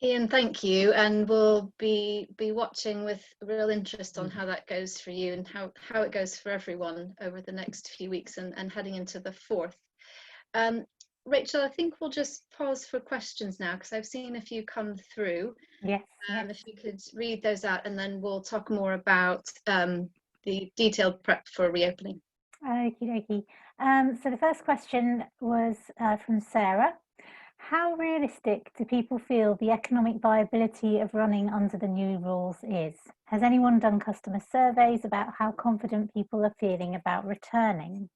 Iain, thank you, and we'll be watching with real interest on how that goes for you and how it goes for everyone over the next few weeks and heading into the 4th. Rachel, I think we'll just pause for questions now, because I've seen a few come through. Yes. If you could read those out, and then we'll talk more about the detailed prep for reopening. Okie dokie. So the first question was from Sarah. How realistic do people feel the economic viability of running under the new rules is? Has anyone done customer surveys about how confident people are feeling about returning?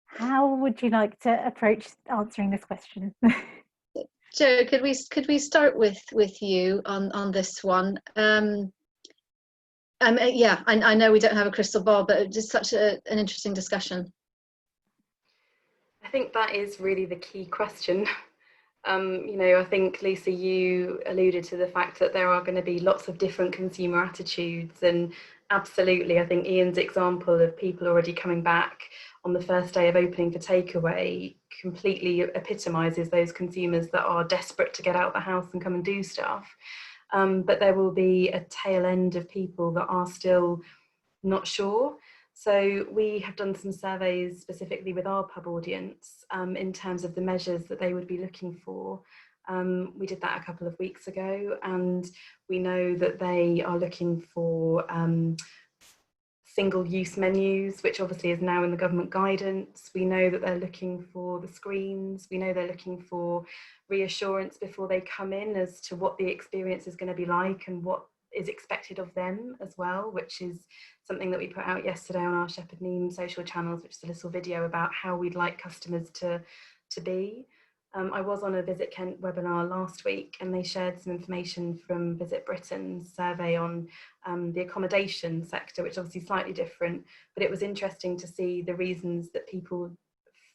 How would you like to approach answering this question? Jo, could we start with you on this one? Yeah, I know we don't have a crystal ball, but just such an interesting discussion. I think that is really the key question. I think, Lisa, you alluded to the fact that there are going to be lots of different consumer attitudes, and absolutely, I think Iain's example of people already coming back on the first day of opening for takeaway completely epitomises those consumers that are desperate to get out the house and come and do stuff. But there will be a tail end of people that are still not sure. So we have done some surveys specifically with our pub audience in terms of the measures that they would be looking for. We did that a couple of weeks ago, and we know that they are looking for single-use menus, which obviously is now in the government guidance. We know that they're looking for the screens. We know they're looking for reassurance before they come in as to what the experience is going to be like and what is expected of them as well, which is something that we put out yesterday on our Shepherd Neame social channels, which is a little video about how we'd like customers to be. I was on a Visit Kent webinar last week, and they shared some information from Visit Britain's survey on the accommodation sector, which is obviously slightly different, but it was interesting to see the reasons that people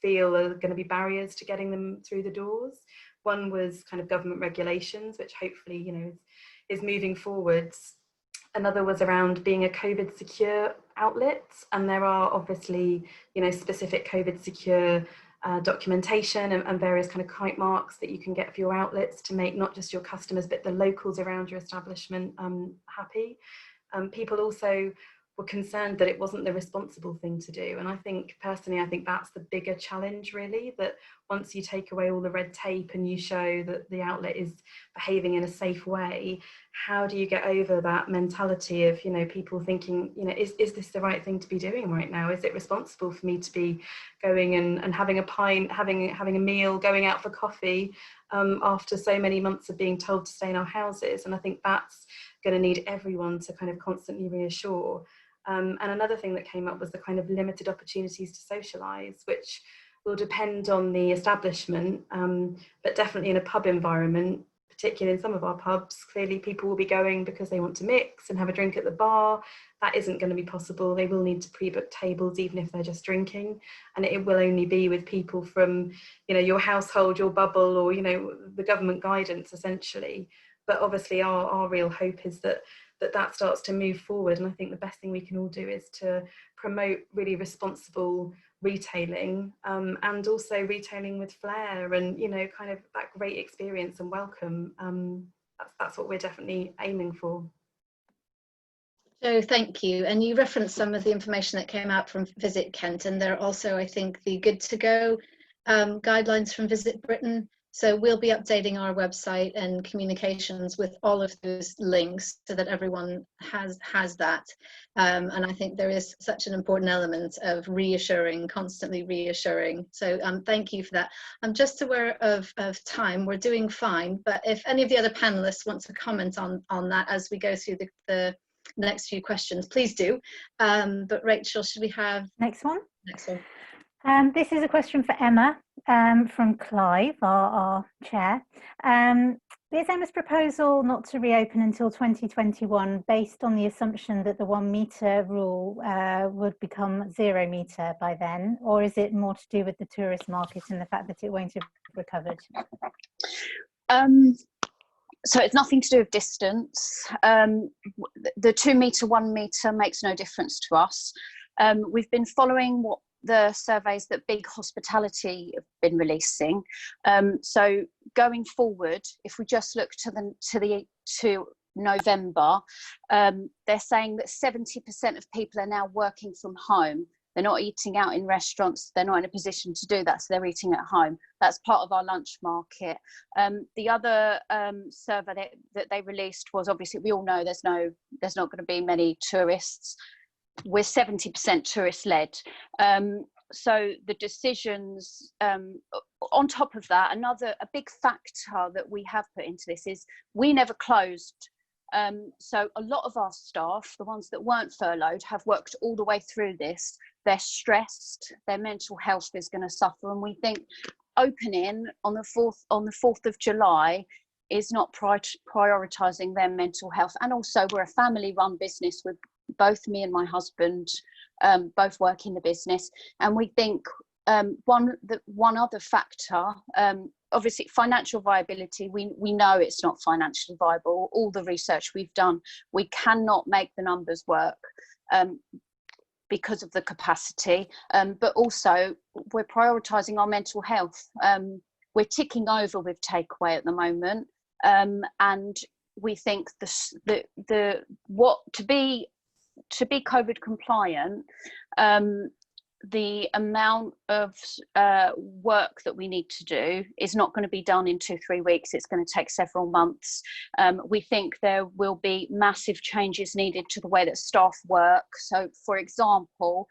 feel are going to be barriers to getting them through the doors. One was kind of government regulations, which hopefully, is moving forwards. Another was around being a COVID secure outlet, and there are obviously, specific COVID secure documentation and various kind of kite marks that you can get for your outlets to make not just your customers but the locals around your establishment happy. People also were concerned that it wasn't the responsible thing to do. And I think personally, I think that's the bigger challenge, really, that once you take away all the red tape and you show that the outlet is behaving in a safe way, how do you get over that mentality of, you know, people thinking, you know, is this the right thing to be doing right now? Is it responsible for me to be going and having a pint, having a meal, going out for coffee after so many months of being told to stay in our houses? And I think that's going to need everyone to kind of constantly reassure. And another thing that came up was the kind of limited opportunities to socialise, which will depend on the establishment, but definitely in a pub environment, particularly in some of our pubs, clearly people will be going because they want to mix and have a drink at the bar. That isn't going to be possible. They will need to pre-book tables, even if they're just drinking, and it will only be with people from, you know, your household, your bubble, or, you know, the government guidance, essentially. But obviously our real hope is that starts to move forward. And I think the best thing we can all do is to promote really responsible retailing, and also retailing with flair, and, you know, kind of that great experience and welcome. That's what we're definitely aiming for. So thank you. And you referenced some of the information that came out from Visit Kent, and there are also, I think, the Good to Go guidelines from Visit Britain. So we'll be updating our website and communications with all of those links so that everyone has that. And I think there is such an important element of reassuring, constantly reassuring. So thank you for that. I'm just aware of time. We're doing fine, but if any of the other panelists want to comment on that as we go through the next few questions, please do. But Rachel, should we have next one? Next one. This is a question for Emma from Clive, our chair. Is Emma's proposal not to reopen until 2021 based on the assumption that the 1 metre rule would become 0 metre by then, or is it more to do with the tourist market and the fact that it won't have recovered? So it's nothing to do with distance. The 2 metre, 1 metre makes no difference to us. We've been following what the surveys that Big Hospitality have been releasing. So going forward, if we just look to November, they're saying that 70% of people are now working from home. They're not eating out in restaurants. They're not in a position to do that, so they're eating at home. That's part of our lunch market. The other survey that they released was, obviously, we all know there's not going to be many tourists. We're 70% tourist-led. So the decisions, on top of that, a big factor that we have put into this is we never closed. So a lot of our staff, the ones that weren't furloughed, have worked all the way through this. They're stressed, their mental health is going to suffer, and we think opening on the 4th of July is not prioritising their mental health. And also, we're a family-run business with both me and my husband both work in the business, and we think one other factor, obviously financial viability, we know it's not financially viable. All the research we've done, we cannot make the numbers work because of the capacity, but also we're prioritising our mental health. We're ticking over with takeaway at the moment, and we think to be COVID compliant, the amount of work that we need to do is not going to be done in 2-3 weeks. It's going to take several months. We think there will be massive changes needed to the way that staff work. So, for example,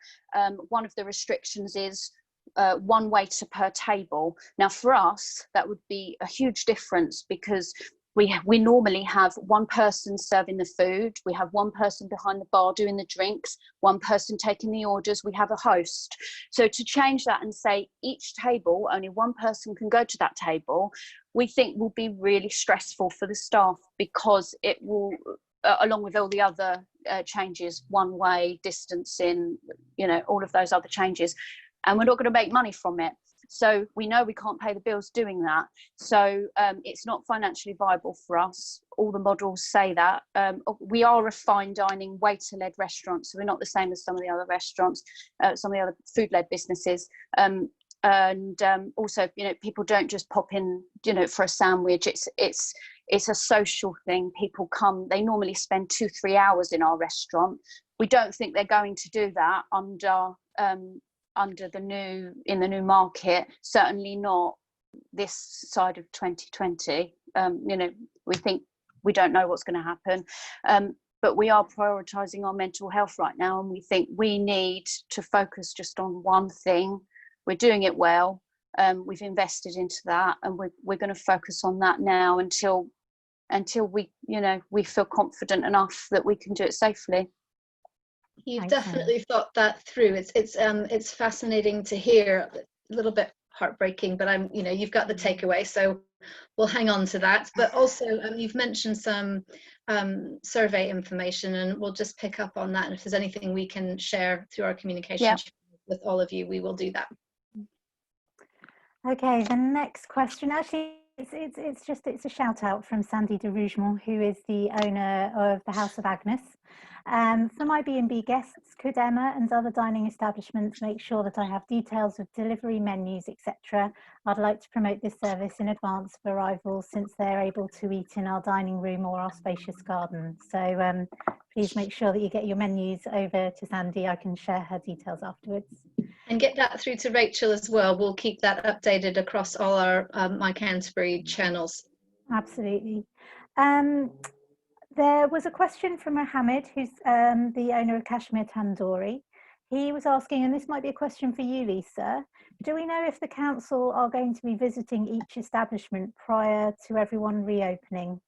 one of the restrictions is 1 waiter per table. Now, for us, that would be a huge difference, because we normally have 1 person serving the food, we have 1 person behind the bar doing the drinks, 1 person taking the orders, we have a host. So to change that and say each table, only 1 person can go to that table, we think will be really stressful for the staff, because it will, along with all the other changes, 1-way, distancing, you know, all of those other changes, and we're not going to make money from it. So we know we can't pay the bills doing that. So it's not financially viable for us. All the models say that. We are a fine dining, waiter-led restaurant, so we're not the same as some of the other restaurants, some of the other food-led businesses. And also, you know, people don't just pop in, you know, for a sandwich. It's it's a social thing. People come, they normally spend 2-3 hours in our restaurant. We don't think they're going to do that under in the new market, certainly not this side of 2020. You know, we don't know what's going to happen, but we are prioritising our mental health right now, and we think we need to focus just on one thing. We're doing it well. We've invested into that, and we're going to focus on that now until we, you know, we feel confident enough that we can do it safely. You've definitely thought that through. It's fascinating to hear. A little bit heartbreaking, but you know, you've got the takeaway, so we'll hang on to that. But also, you've mentioned some survey information, and we'll just pick up on that. And if there's anything we can share through our communication with all of you, we will do that. Okay, the next question, actually, it's a shout out from Sandy de Rougemont, who is the owner of the House of Agnes. For my B&B guests, could Emma and other dining establishments make sure that I have details of delivery menus, etc.? I'd like to promote this service in advance of arrival, since they're able to eat in our dining room or our spacious garden. So please make sure that you get your menus over to Sandy. I can share her details afterwards. And get that through to Rachel as well. We'll keep that updated across all our My Canterbury channels. Absolutely. There was a question from Mohammed, who's the owner of Kashmir Tandoori. He was asking, and this might be a question for you, Lisa, do we know if the council are going to be visiting each establishment prior to everyone reopening?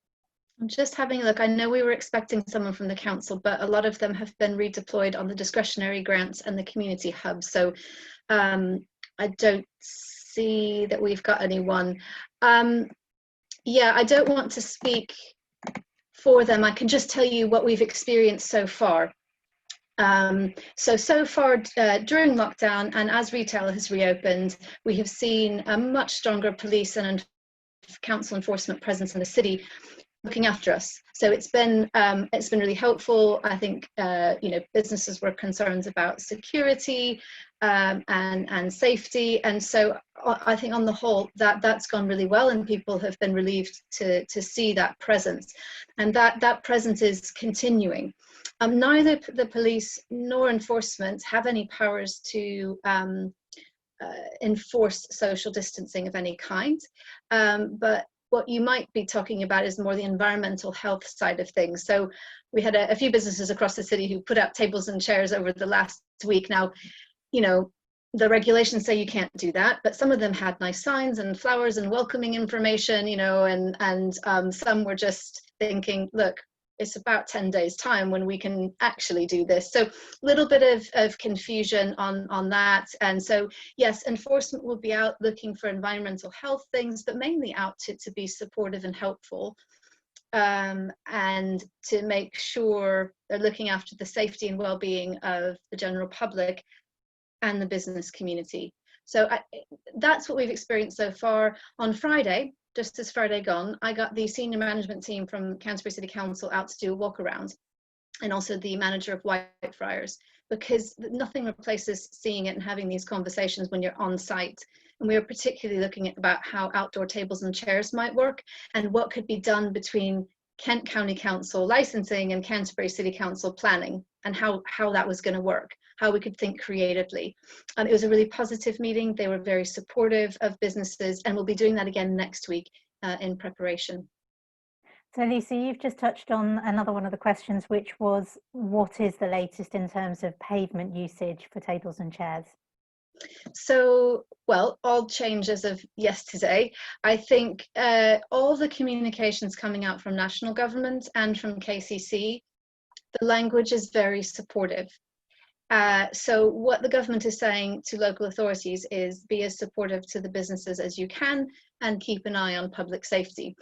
I'm just having a look. I know we were expecting someone from the council, but a lot of them have been redeployed on the discretionary grants and the community hub. So I don't see that we've got anyone. Yeah, I don't want to speak for them. I can just tell you what we've experienced so far. So far during lockdown, and as retail has reopened, we have seen a much stronger police and council enforcement presence in the city looking after us. So it's been really helpful. I think you know, businesses were concerned about security and safety, and so I think on the whole that's gone really well, and people have been relieved to see that presence, and that presence is continuing. Neither the police nor enforcement have any powers to enforce social distancing of any kind, but what you might be talking about is more the environmental health side of things. So we had a few businesses across the city who put out tables and chairs over the last week. Now, you know, the regulations say you can't do that, but some of them had nice signs and flowers and welcoming information, you know, and some were just thinking, look, it's about 10 days time when we can actually do this. So a little bit of confusion on that. And so, yes, enforcement will be out looking for environmental health things, but mainly out to be supportive and helpful, and to make sure they're looking after the safety and well-being of the general public and the business community. So that's what we've experienced so far. On Friday, just this Friday gone, I got the senior management team from Canterbury City Council out to do a walk around, and also the manager of Whitefriars, because nothing replaces seeing it and having these conversations when you're on site. And we were particularly looking at about how outdoor tables and chairs might work, and what could be done between Kent County Council licensing and Canterbury City Council planning, and how that was going to work, how we could think creatively. It was a really positive meeting. They were very supportive of businesses, and we'll be doing that again next week in preparation. So Lisa, you've just touched on another one of the questions, which was, what is the latest in terms of pavement usage for tables and chairs? So, well, all change as of yesterday. I think all the communications coming out from national government and from KCC, the language is very supportive. So what the government is saying to local authorities is be as supportive to the businesses as you can and keep an eye on public safety.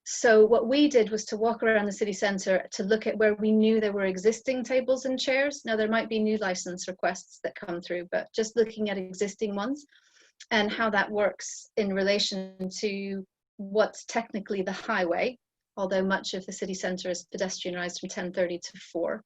So what we did was to walk around the city centre to look at where we knew there were existing tables and chairs. Now there might be new license requests that come through, but just looking at existing ones and how that works in relation to what's technically the highway, although much of the city centre is pedestrianised from 10:30 to 4.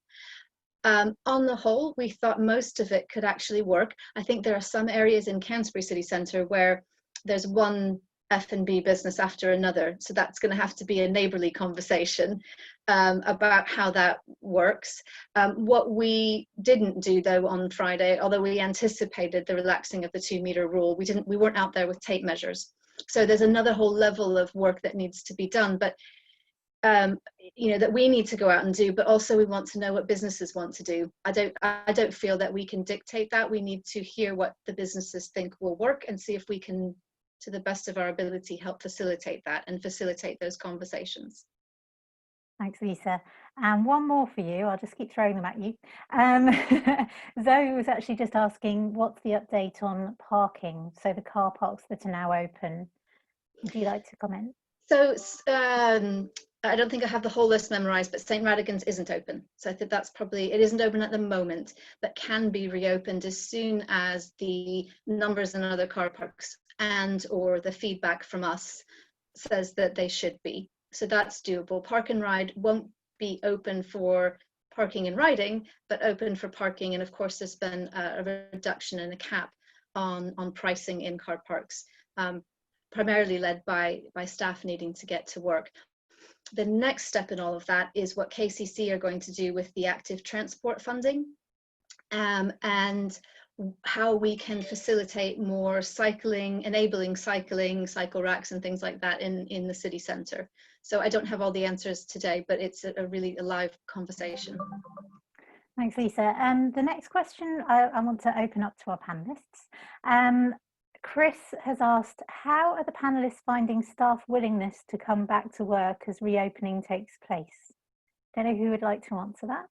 On the whole, we thought most of it could actually work. I think there are some areas in Canterbury City Centre where there's one F&B business after another. So that's going to have to be a neighbourly conversation about how that works. What we didn't do though on Friday, although we anticipated the relaxing of the 2-metre rule, we weren't out there with tape measures. So there's another whole level of work that needs to be done, but you know, that we need to go out and do, but also we want to know what businesses want to do. I don't feel that we can dictate that. We need to hear what the businesses think will work and see if we can, to the best of our ability, help facilitate that and facilitate those conversations. Thanks, Lisa. And one more for you. I'll just keep throwing them at you. Zoe was actually just asking, what's the update on parking? So the car parks that are now open. Would you like to comment? So I don't think I have the whole list memorized, but St. Radigan's isn't open. So I think that's probably, it isn't open at the moment, but can be reopened as soon as the numbers in other car parks and or the feedback from us says that they should be. So that's doable. Park and Ride won't be open for parking and riding, but open for parking. And of course, there's been a reduction in the cap on pricing in car parks, primarily led by staff needing to get to work. The next step in all of that is what KCC are going to do with the active transport funding, and how we can facilitate more cycling, enabling cycling, cycle racks and things like that in the city centre. So I don't have all the answers today, but it's a really live conversation. Thanks, Lisa. The next question I want to open up to our panellists. Chris has asked, how are the panellists finding staff willingness to come back to work as reopening takes place? Don't know who would like to answer that.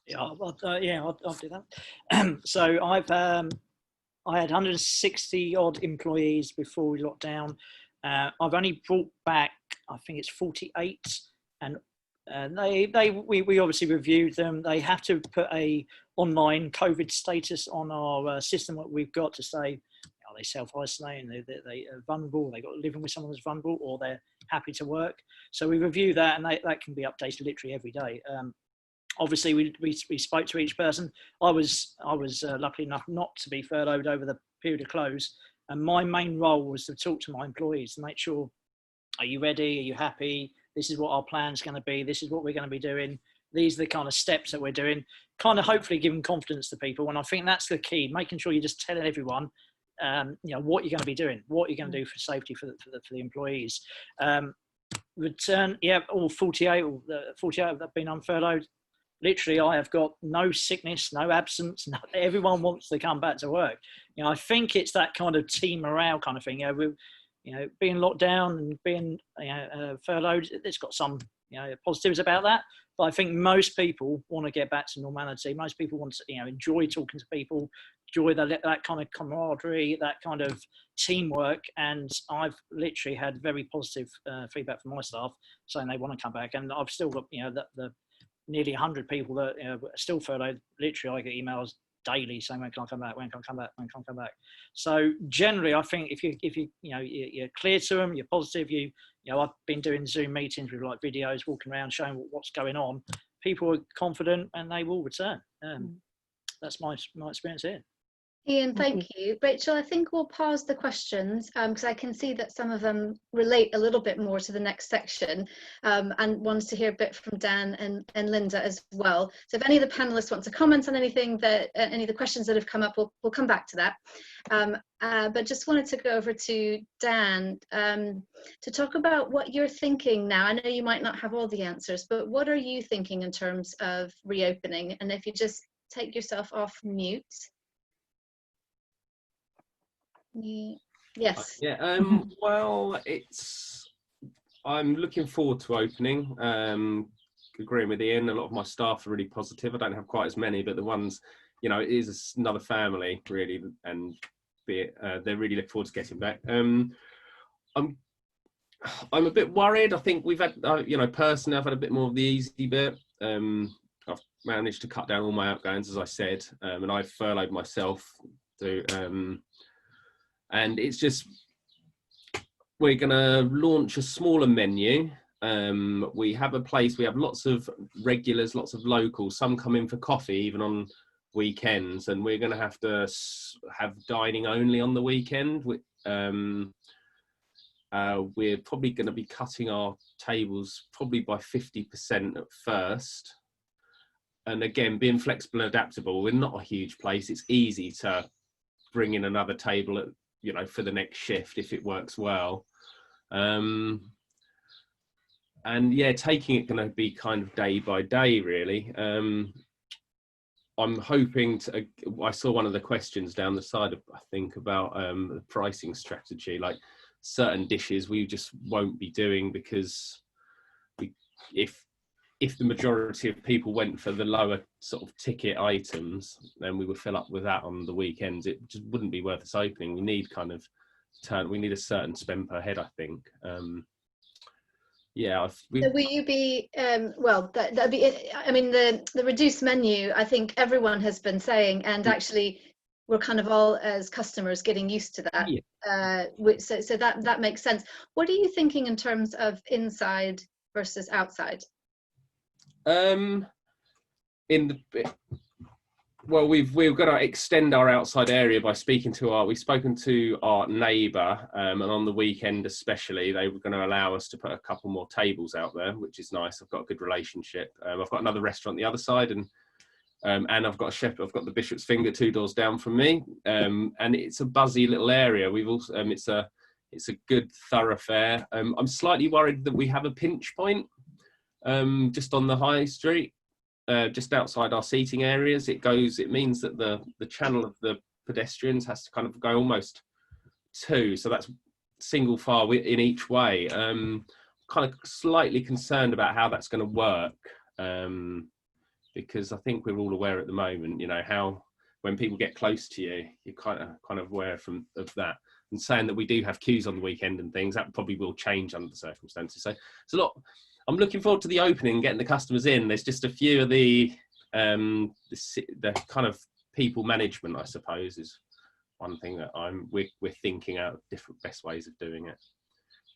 Yeah, I'll do that. So I had 160 odd employees before we locked down. I've only brought back, I think it's 48, and we obviously reviewed them. They have to put a online COVID status on our system that we've got to say, are they self-isolating, they are vulnerable, they got living with someone who's vulnerable, or they're happy to work. So we review that, and that can be updated literally every day. Obviously, we spoke to each person. I was lucky enough not to be furloughed over the period of close, and my main role was to talk to my employees to make sure, are you ready? Are you happy? This is what our plan's going to be. This is what we're going to be doing. These are the kind of steps that we're doing. Kind of hopefully giving confidence to people, and I think that's the key. Making sure you're just telling everyone, you know, what you're going to be doing, what you're going to do for safety for the employees. Return, yeah, all 48 have been unfurloughed. Literally, I have got no sickness, no absence. No, everyone wants to come back to work. You know, I think it's that kind of team morale kind of thing. You know, being locked down and being furloughed, it's got some positives about that. But I think most people want to get back to normality. Most people want to enjoy talking to people, enjoy that kind of camaraderie, that kind of teamwork. And I've literally had very positive feedback from my staff saying they want to come back. And I've still got the nearly 100 people that are still furloughed. Literally, I get emails daily saying, when can I come back? When can I come back? When can I come back? So generally, I think if you're clear to them, you're positive. I've been doing Zoom meetings with like videos, walking around, showing what's going on. People are confident and they will return. That's my experience here. Iain, thank you. Rachel, I think we'll pause the questions because I can see that some of them relate a little bit more to the next section, and wants to hear a bit from Dan and Lynda as well. So if any of the panelists want to comment on anything that any of the questions that have come up, we'll come back to that. But just wanted to go over to Dan to talk about what you're thinking now. I know you might not have all the answers, but what are you thinking in terms of reopening? And if you just take yourself off mute. Yes. Yeah. Well, I'm looking forward to opening. Agreeing with Iain, a lot of my staff are really positive. I don't have quite as many, but the ones, it is another family really, and they really look forward to getting back. I'm a bit worried. I think we've had, personally, I've had a bit more of the easy bit. I've managed to cut down all my outgoings, as I said, and I've furloughed myself to. And it's just, we're going to launch a smaller menu. We have a place, we have lots of regulars, lots of locals. Some come in for coffee, even on weekends, and we're going to have dining only on the weekend. We're probably going to be cutting our tables probably by 50% at first. And again, being flexible and adaptable, we're not a huge place. It's easy to bring in another table at, for the next shift if it works well. And yeah, taking it going to be kind of day by day, really. I'm hoping to, I saw one of the questions down the side of, I think, about the pricing strategy, like certain dishes we just won't be doing, because if the majority of people went for the lower sort of ticket items, then we would fill up with that on the weekends. It just wouldn't be worth us opening. We need we need a certain spend per head, I think. Yeah. So will you be, well, that'd be it. I mean, the reduced menu, I think everyone has been saying, and actually we're kind of all as customers getting used to that. Yeah. So that makes sense. What are you thinking in terms of inside versus outside? Well, we've got to extend our outside area by we've spoken to our neighbour, and on the weekend especially, they were going to allow us to put a couple more tables out there, which is nice. I've got a good relationship. I've got another restaurant the other side, and I've got a chef. I've got the Bishop's Finger 2 doors down from me, and it's a buzzy little area. We've also it's a good thoroughfare. I'm slightly worried that we have a pinch point just on the high street. Just outside our seating areas. It means that the channel of the pedestrians has to kind of go almost 2, so that's single file in each way. Kind of slightly concerned about how that's going to work, because I think we're all aware at the moment, how when people get close to you, you're kind of aware of that. And saying that we do have queues on the weekend and things, that probably will change under the circumstances. So it's a lot. I'm looking forward to the opening, getting the customers in. There's just a few of the kind of people management, I suppose, is one thing that we're thinking out different best ways of doing it.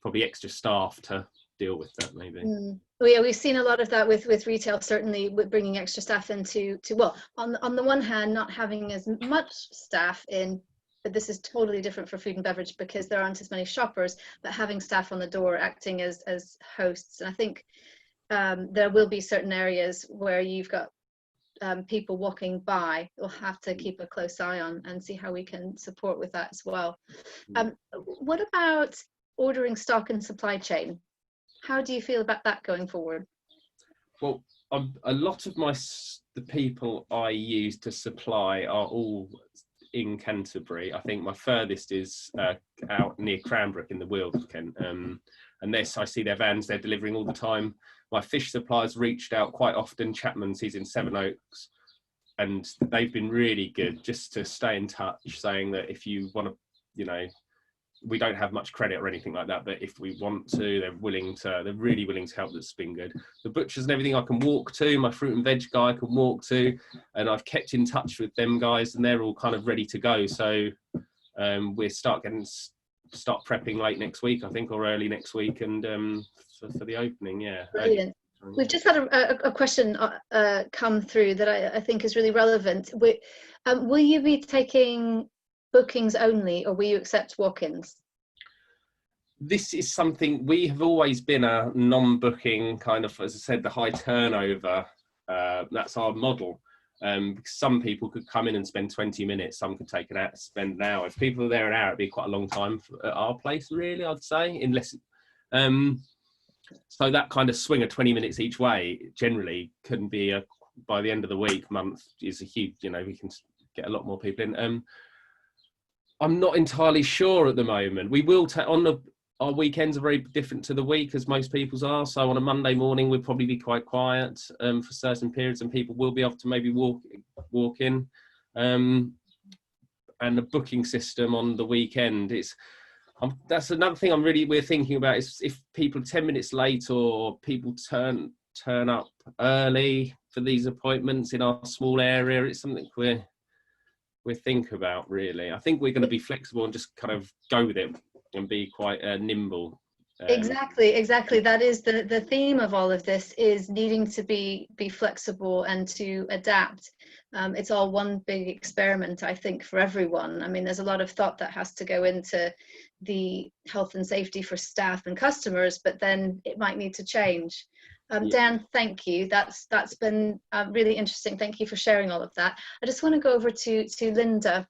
Probably extra staff to deal with that, maybe. Well, yeah, we've seen a lot of that with retail, certainly with bringing extra staff in to well, on the one hand, not having as much staff in. But this is totally different for food and beverage because there aren't as many shoppers, but having staff on the door acting as hosts. And I think there will be certain areas where you've got people walking by. We'll have to keep a close eye on and see how we can support with that as well. What about ordering stock and supply chain? How do you feel about that going forward? Well, a lot of the people I use to supply are all in Canterbury. I think my furthest is out near Cranbrook in the Weald of Kent, and I see their vans, they're delivering all the time. My fish suppliers reached out quite often. Chapman's, he's in Sevenoaks, and they've been really good just to stay in touch, saying that if you want to, we don't have much credit or anything like that, but if we want to, they're really willing to help. That's been good. The butchers and everything I can walk to, my fruit and veg guy I can walk to, and I've kept in touch with them guys, and they're all kind of ready to go. So we'll start prepping late next week, I think, or early next week, and for the opening. Yeah. Brilliant. We've just had a question come through that I think is really relevant. Will you be taking bookings only, or will you accept walk-ins? This is something we have always been a non-booking kind of, as I said, the high turnover. That's our model. Some people could come in and spend 20 minutes. Some could spend an hour. If people are there an hour, it'd be quite a long time at our place, really, I'd say, unless. So that kind of swing of 20 minutes each way generally can be by the end of the week, month is a huge. We can get a lot more people in. I'm not entirely sure at the moment. We will our weekends are very different to the week, as most people's are. So on a Monday morning, we'll probably be quite quiet for certain periods, and people will be able to maybe walk in. And the booking system on the weekend, that's another thing we're thinking about, is if people are 10 minutes late or people turn up early for these appointments in our small area. It's something we think about, really. I think we're going to be flexible and just kind of go with it and be quite nimble. Exactly. That is the theme of all of this, is needing to be flexible and to adapt. It's all one big experiment, I think, for everyone. I mean, there's a lot of thought that has to go into the health and safety for staff and customers, but then it might need to change. Dan, thank you. That's been really interesting. Thank you for sharing all of that. I just want to go over to Lynda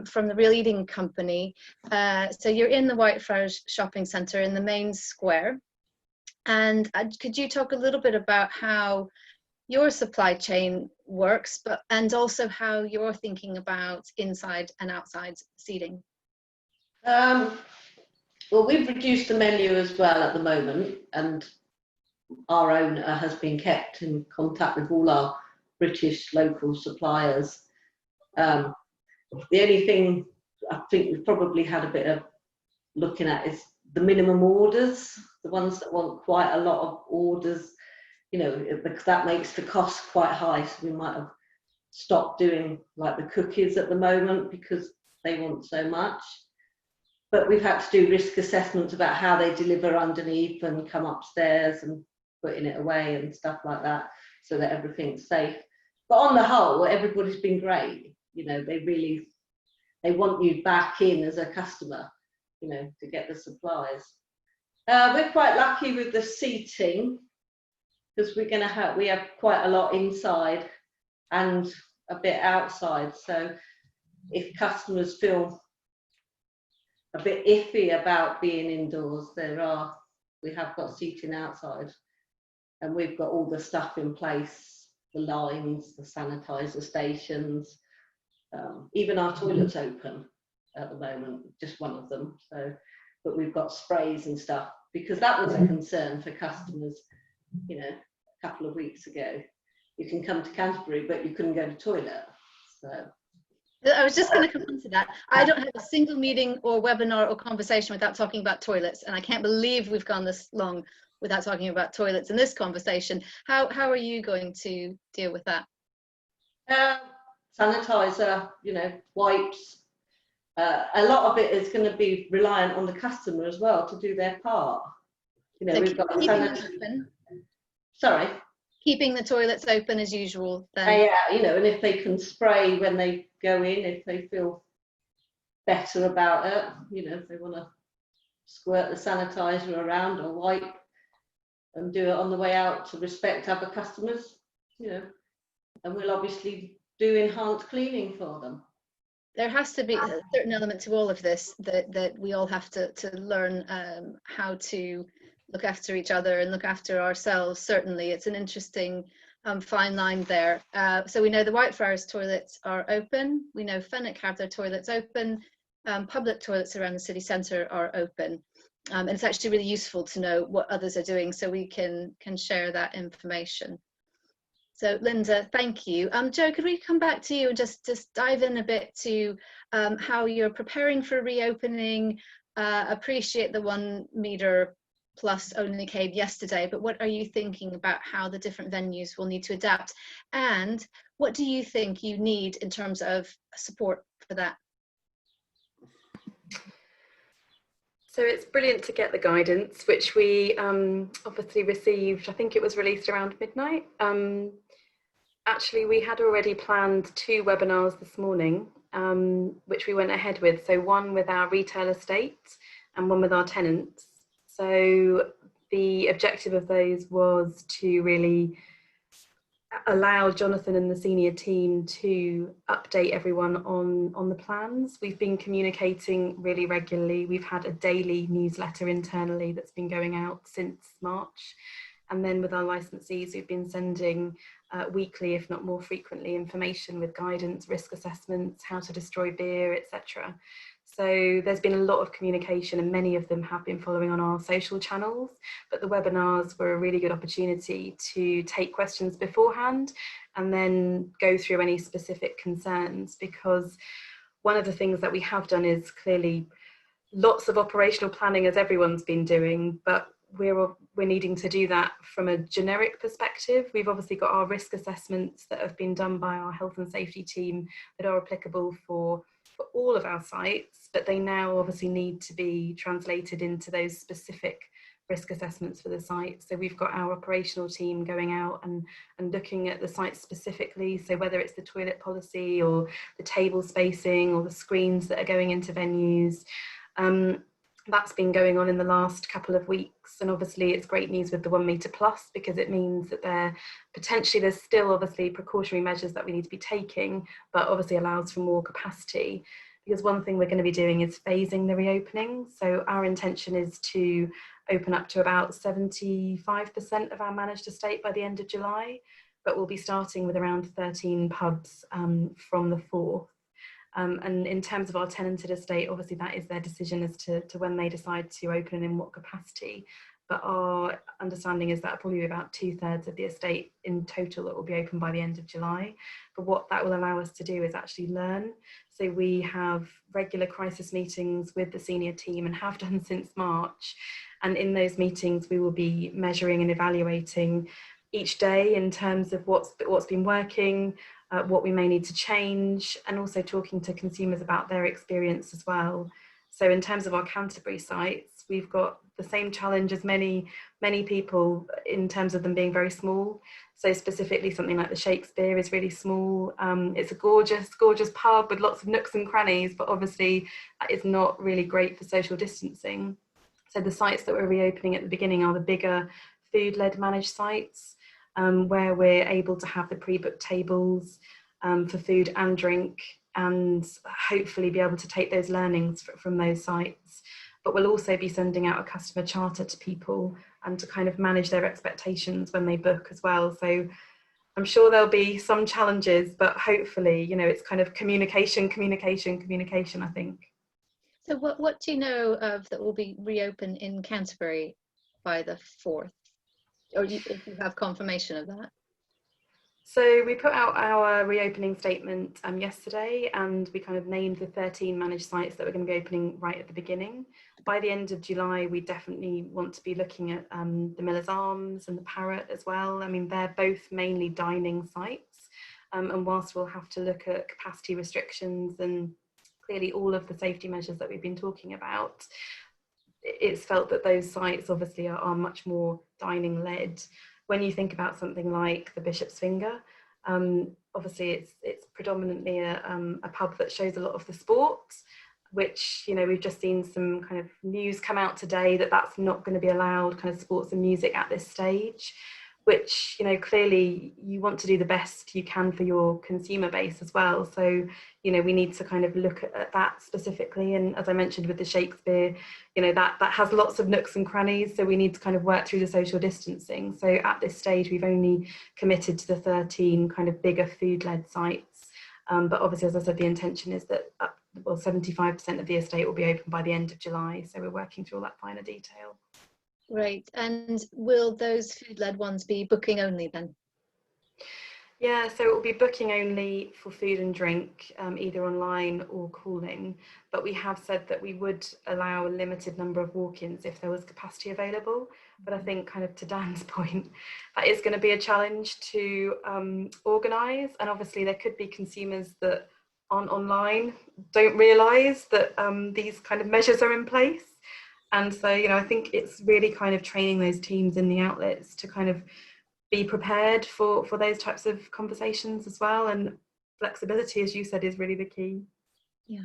from the Real Eating Company. So you're in the Whitefriars Shopping Centre in the main square. And could you talk a little bit about how your supply chain works, and also how you're thinking about inside and outside seating? Well, we've reduced the menu as well at the moment, and our owner has been kept in contact with all our British local suppliers. The only thing I think we've probably had a bit of looking at is the minimum orders, the ones that want quite a lot of orders, you know, that makes the cost quite high. So we might have stopped doing like the cookies at the moment because they want so much. But we've had to do risk assessments about how they deliver underneath and come upstairs and putting it away and stuff like that, so that everything's safe. But on the whole, everybody's been great. You know, they want you back in as a customer, you know, to get the supplies. We're quite lucky with the seating, because we have quite a lot inside and a bit outside. So if customers feel a bit iffy about being indoors, we have got seating outside, and we've got all the stuff in place, the lines, the sanitizer stations, even our toilets open at the moment, just one of them. So, but we've got sprays and stuff, because that was a concern for customers, you know, a couple of weeks ago. You can come to Canterbury, but you couldn't go to toilet. So I was just going to come on to that. I don't have a single meeting or webinar or conversation without talking about toilets, and I can't believe we've gone this long without talking about toilets in this conversation. How are you going to deal with that? Sanitizer, you know, wipes. A lot of it is going to be reliant on the customer as well to do their part. You know, so we've got sanitizer. Sorry. Keeping the toilets open as usual then. Yeah, you know, and if they can spray when they go in, if they feel better about it, you know, if they want to squirt the sanitizer around or wipe and do it on the way out to respect other customers, you know, and we'll obviously do enhanced cleaning for them. There has to be a certain element to all of this that we all have to learn how to look after each other and look after ourselves. Certainly, it's an interesting fine line there. So we know the Whitefriars toilets are open. We know Fenwick have their toilets open. Public toilets around the city centre are open. And it's actually really useful to know what others are doing, so we can share that information. So Lynda, thank you. Jo, could we come back to you and just dive in a bit to how you're preparing for reopening? Appreciate the 1 metre plus only came yesterday, but what are you thinking about how the different venues will need to adapt? And what do you think you need in terms of support for that? So it's brilliant to get the guidance, which we obviously received, I think it was released around midnight. Actually, we had already planned 2 webinars this morning, which we went ahead with. So one with our retail estate and one with our tenants. So the objective of those was to really allow Jonathan and the senior team to update everyone on the plans. We've been communicating really regularly. We've had a daily newsletter internally that's been going out since March. And then with our licensees, we've been sending weekly, if not more frequently, information with guidance, risk assessments, how to destroy beer, etc. So there's been a lot of communication, and many of them have been following on our social channels, but the webinars were a really good opportunity to take questions beforehand and then go through any specific concerns, because one of the things that we have done is clearly lots of operational planning, as everyone's been doing, but we're needing to do that from a generic perspective. We've obviously got our risk assessments that have been done by our health and safety team that are applicable for for all of our sites, but they now obviously need to be translated into those specific risk assessments for the site. So we've got our operational team going out and looking at the site specifically. So whether it's the toilet policy or the table spacing or the screens that are going into venues, that's been going on in the last couple of weeks. And obviously it's great news with the 1 metre plus, because it means that there's still obviously precautionary measures that we need to be taking, but obviously allows for more capacity. Because one thing we're going to be doing is phasing the reopening. So our intention is to open up to about 75% of our managed estate by the end of July, but we'll be starting with around 13 pubs from the 4th. And in terms of our tenanted estate, obviously that is their decision as to when they decide to open and in what capacity. But our understanding is that probably about 2/3 of the estate in total that will be open by the end of July. But what that will allow us to do is actually learn. So we have regular crisis meetings with the senior team and have done since March. And in those meetings, we will be measuring and evaluating each day in terms of what's been working, what we may need to change, and also talking to consumers about their experience as well. So in terms of our Canterbury sites, we've got the same challenge as many people in terms of them being very small. So specifically something like the Shakespeare is really small. It's a gorgeous pub with lots of nooks and crannies, but obviously that is not really great for social distancing. So the sites that we're reopening at the beginning are the bigger food-led managed sites, where we're able to have the pre-booked tables for food and drink, and hopefully be able to take those learnings from those sites. But we'll also be sending out a customer charter to people and to kind of manage their expectations when they book as well. So I'm sure there'll be some challenges, but hopefully, you know, it's kind of communication, I think. So what do you know of that will be reopened in Canterbury by the 4th? Or if you have confirmation of that? So we put out our reopening statement yesterday, and we kind of named the 13 managed sites that we're going to be opening right at the beginning. By the end of July, we definitely want to be looking at the Miller's Arms and the Parrot as well. I mean, they're both mainly dining sites. And whilst we'll have to look at capacity restrictions and clearly all of the safety measures that we've been talking about, it's felt that those sites obviously are much more dining led. When you think about something like the Bishop's Finger, obviously it's predominantly a pub that shows a lot of the sports, which, you know, we've just seen some kind of news come out today that that's not going to be allowed, kind of sports and music at this stage, which, you know, clearly you want to do the best you can for your consumer base as well. So, you know, we need to kind of look at that specifically. And as I mentioned with the Shakespeare, you know, that has lots of nooks and crannies. So we need to kind of work through the social distancing. So at this stage, we've only committed to the 13 kind of bigger food-led sites. But obviously, as I said, the intention is that 75% of the estate will be open by the end of July. So we're working through all that finer detail. Right, and will those food-led ones be booking only then? Yeah, so it will be booking only for food and drink, either online or calling. But we have said that we would allow a limited number of walk-ins if there was capacity available. But I think, kind of to Dan's point, that is going to be a challenge to organise. And obviously there could be consumers that aren't online, don't realise that these kind of measures are in place. And so, you know, I think it's really kind of training those teams in the outlets to kind of be prepared for those types of conversations as well. And flexibility, as you said, is really the key. Yeah.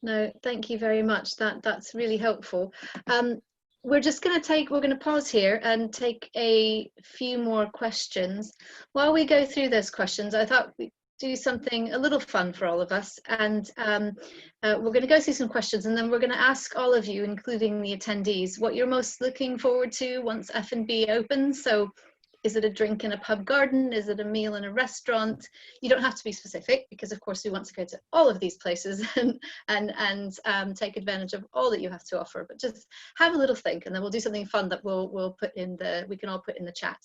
No, thank you very much. That's really helpful. We're going to pause here and take a few more questions. While we go through those questions, I thought we'd do something a little fun for all of us, and we're going to go through some questions, and then we're going to ask all of you, including the attendees, what you're most looking forward to once F&B opens. So is it a drink in a pub garden? Is it a meal in a restaurant? You don't have to be specific, because of course we want to go to all of these places and take advantage of all that you have to offer, but just have a little think, and then we'll do something fun that we can all put in the chat.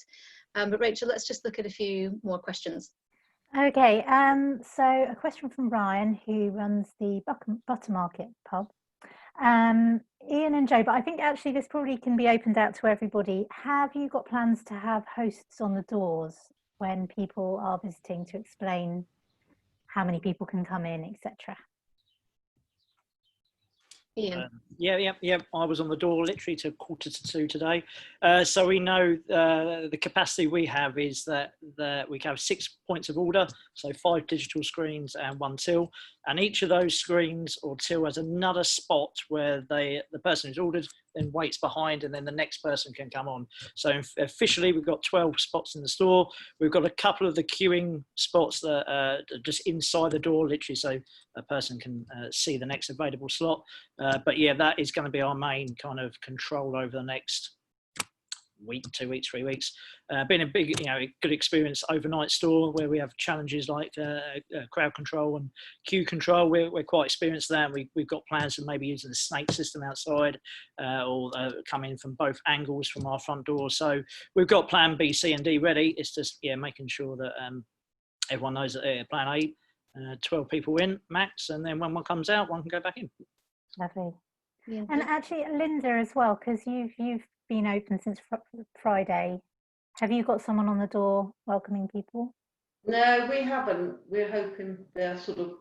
But Rachel, let's just look at a few more questions. Okay, so a question from Ryan, who runs the Buttermarket pub. Iain and Jo, but I think actually this probably can be opened out to everybody. Have you got plans to have hosts on the doors when people are visiting to explain how many people can come in, etc.? Iain. Yeah. I was on the door literally till 1:45 today. So we know the capacity we have is that we have 6 points of order, so 5 digital screens and 1 till, and each of those screens or till has another spot where the person who's ordered then waits behind, and then the next person can come on. So officially we've got 12 spots in the store. We've got a couple of the queuing spots that are just inside the door, literally, so a person can see the next available slot. But yeah, that is going to be our main kind of control over the next week, 2 weeks, 3 weeks. Been a big, good experience overnight store where we have challenges like crowd control and queue control. We're quite experienced there. We've got plans of maybe using the snake system outside or come in from both angles from our front door. So we've got plan B, C and D ready. It's just, making sure that everyone knows that plan A, 12 people in max, and then when one comes out, one can go back in. Lovely. Yeah. And actually, Lynda as well, because you've been open since Friday. Have you got someone on the door welcoming people? No, we haven't. We're hoping they'll sort of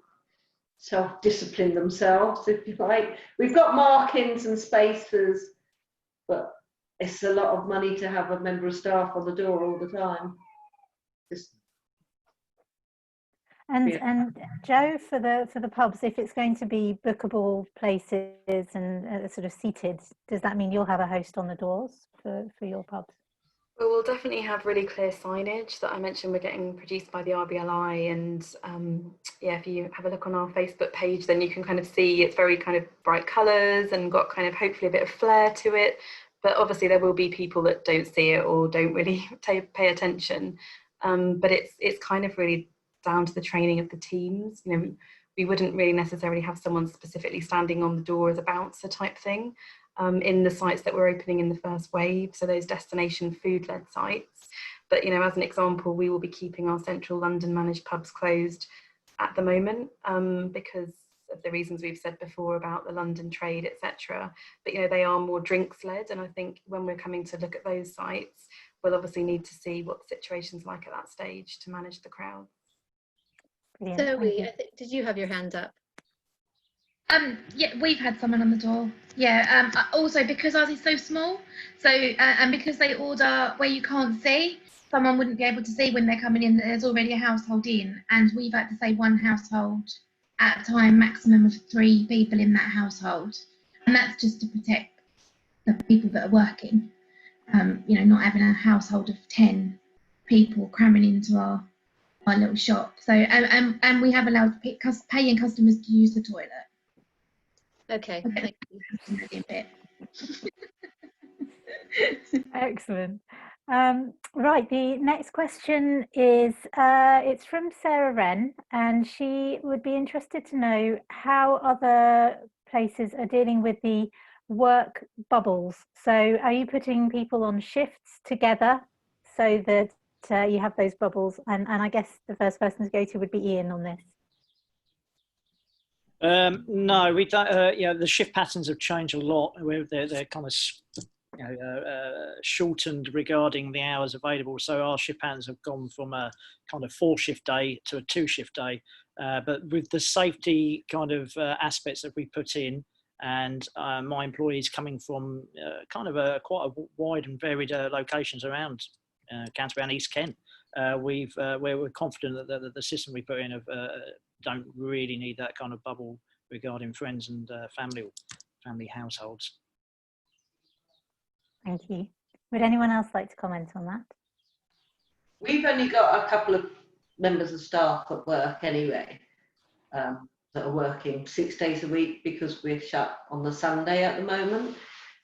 self-discipline themselves, if you like. We've got markings and spaces, but it's a lot of money to have a member of staff on the door all the time. And Joe, for the pubs, if it's going to be bookable places and sort of seated, does that mean you'll have a host on the doors for your pubs? Well, we'll definitely have really clear signage that I mentioned we're getting produced by the RBLI, and if you have a look on our Facebook page, then you can kind of see it's very kind of bright colours and got kind of hopefully a bit of flair to it. But obviously there will be people that don't see it or don't really pay attention. But it's kind of really down to the training of the teams. We wouldn't really necessarily have someone specifically standing on the door as a bouncer type thing in the sites that we're opening in the first wave, so those destination food-led sites. But as an example, we will be keeping our central London managed pubs closed at the moment because of the reasons we've said before about the London trade, etc. But they are more drinks led, and I think when we're coming to look at those sites, we'll obviously need to see what the situation's like at that stage to manage the crowd. Zoe, did you have your hand up? Yeah, we've had someone on the door. Yeah. Also, because ours is so small, and because they order where you can't see, someone wouldn't be able to see when they're coming in that there's already a household in, and we've had to say one household at a time, maximum of 3 people in that household, and that's just to protect the people that are working. Not having a household of 10 people cramming into our little shop. So and we have allowed paying customers to use the toilet. Okay, thank you. Excellent. Right, the next question is it's from Sarah Wren, and she would be interested to know how other places are dealing with the work bubbles. So are you putting people on shifts together so that you have those bubbles? And I guess the first person to go to would be Iain on this. No, we don't. The shift patterns have changed a lot. They're kind of shortened regarding the hours available. So our shift patterns have gone from a kind of 4-shift day to a 2-shift day. But with the safety kind of aspects that we put in, and my employees coming from kind of quite a wide and varied locations around Canterbury and East Kent, we're confident that the system we put in don't really need that kind of bubble regarding friends and family households. Thank you. Would anyone else like to comment on that? We've only got a couple of members of staff at work anyway, that are working 6 days a week because we're shut on the Sunday at the moment.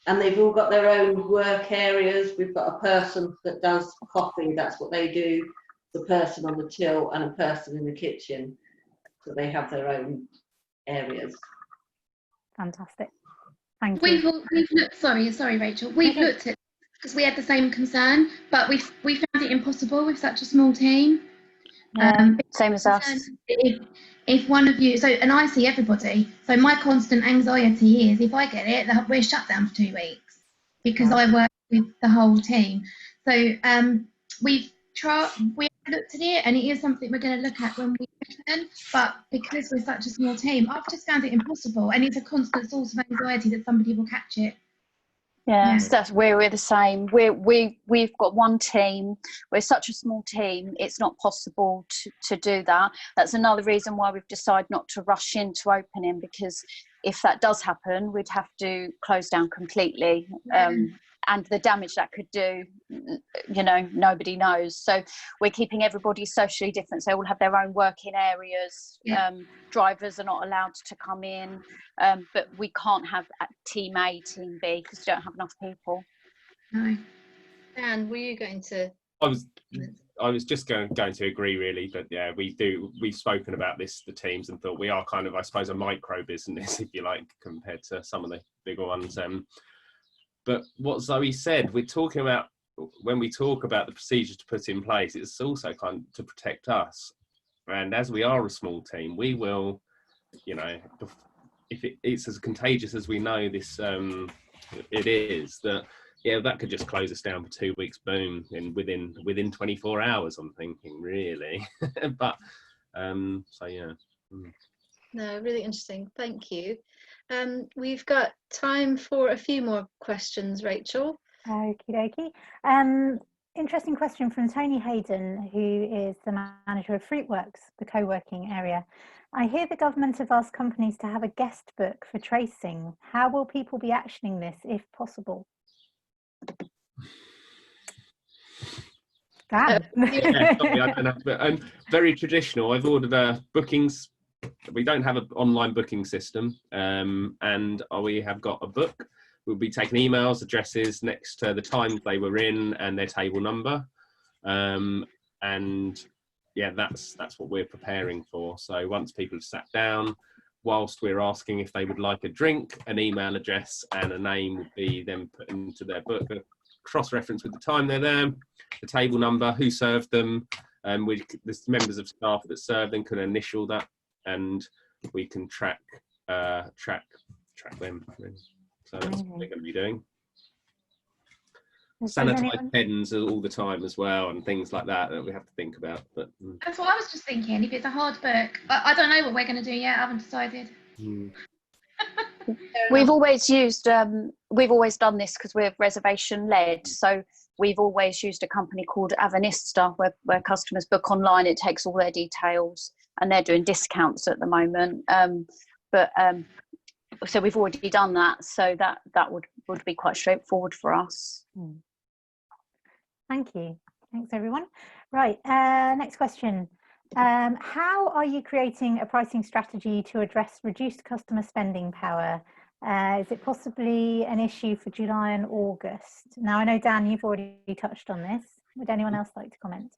And they've all got their own work areas. We've got a person that does coffee, that's what they do, the person on the till, and a person in the kitchen. So they have their own areas. Fantastic. Thank you. We've looked, sorry Rachel, we've looked at, because we had the same concern, but we found it impossible with such a small team. Same as us. If one of you, and I see everybody, so my constant anxiety is if I get it, we're shut down for 2 weeks because I work with the whole team. So we've we looked at it, and it is something we're going to look at when we open, but because we're such a small team, I've just found it impossible, and it's a constant source of anxiety that somebody will catch it. Yeah, so that's where we're the same. We've got one team. We're such a small team, it's not possible to do that. That's another reason why we've decided not to rush into opening, because if that does happen, we'd have to close down completely. And the damage that could do, you know, nobody knows. So we're keeping everybody socially different. So they all have their own working areas. Drivers are not allowed to come in, but we can't have team A, team B, because we don't have enough people. No. Dan, were you going to? I was just going to agree, really, but yeah, we've spoken about this, the teams, and thought we are kind of, I suppose, a micro business, if you like, compared to some of the bigger ones. But what Zoe said, we're talking about, when we talk about the procedures to put in place, it's also kind of to protect us. And as we are a small team, we will, you know, if it's as contagious as we know this, it is, that, yeah, that could just close us down for 2 weeks, boom, and within 24 hours, I'm thinking, really. But, so yeah. No, really interesting. Thank you. We've got time for a few more questions, Rachel. Okie dokie. Interesting question from Tony Hayden, who is the manager of Fruitworks, the co-working area. I hear the government have asked companies to have a guest book for tracing. How will people be actioning this, if possible? Dan. Yeah, sorry, I don't have, but, very traditional. I've ordered bookings. We don't have an online booking system, and we have got a book. We'll be taking emails, addresses next to the time they were in and their table number, and yeah, that's what we're preparing for. So once people have sat down, whilst we're asking if they would like a drink, an email address and a name would be then put into their book, cross-reference with the time they're there, the table number, who served them, and there's members of staff that served them can initial that, and we can track them. So that's what we're going to be doing. Sanitized pens all the time as well, and things like that we have to think about. But that's what I was just thinking. If it's a hard book, I don't know what we're going to do yet. I haven't decided. We've always done this because we're reservation led. So we've always used a company called Avanista, where customers book online. It takes all their details, and they're doing discounts at the moment. So we've already done that. So that would be quite straightforward for us. Thank you. Thanks, everyone. Right, next question. How are you creating a pricing strategy to address reduced customer spending power? Is it possibly an issue for July and August? Now, I know, Dan, you've already touched on this. Would anyone else like to comment?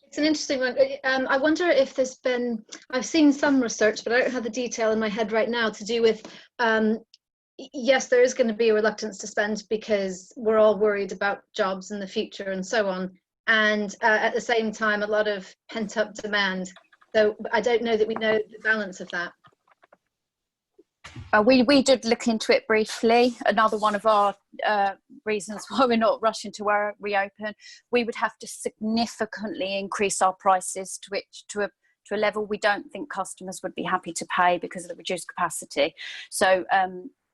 It's an interesting one. I wonder if there's been, I've seen some research, but I don't have the detail in my head right now, to do with, yes, there is going to be a reluctance to spend because we're all worried about jobs in the future and so on. And at the same time, a lot of pent-up demand. So I don't know that we know the balance of that. We did look into it briefly. Another one of our reasons why we're not rushing to reopen, we would have to significantly increase our prices to a level we don't think customers would be happy to pay because of the reduced capacity. So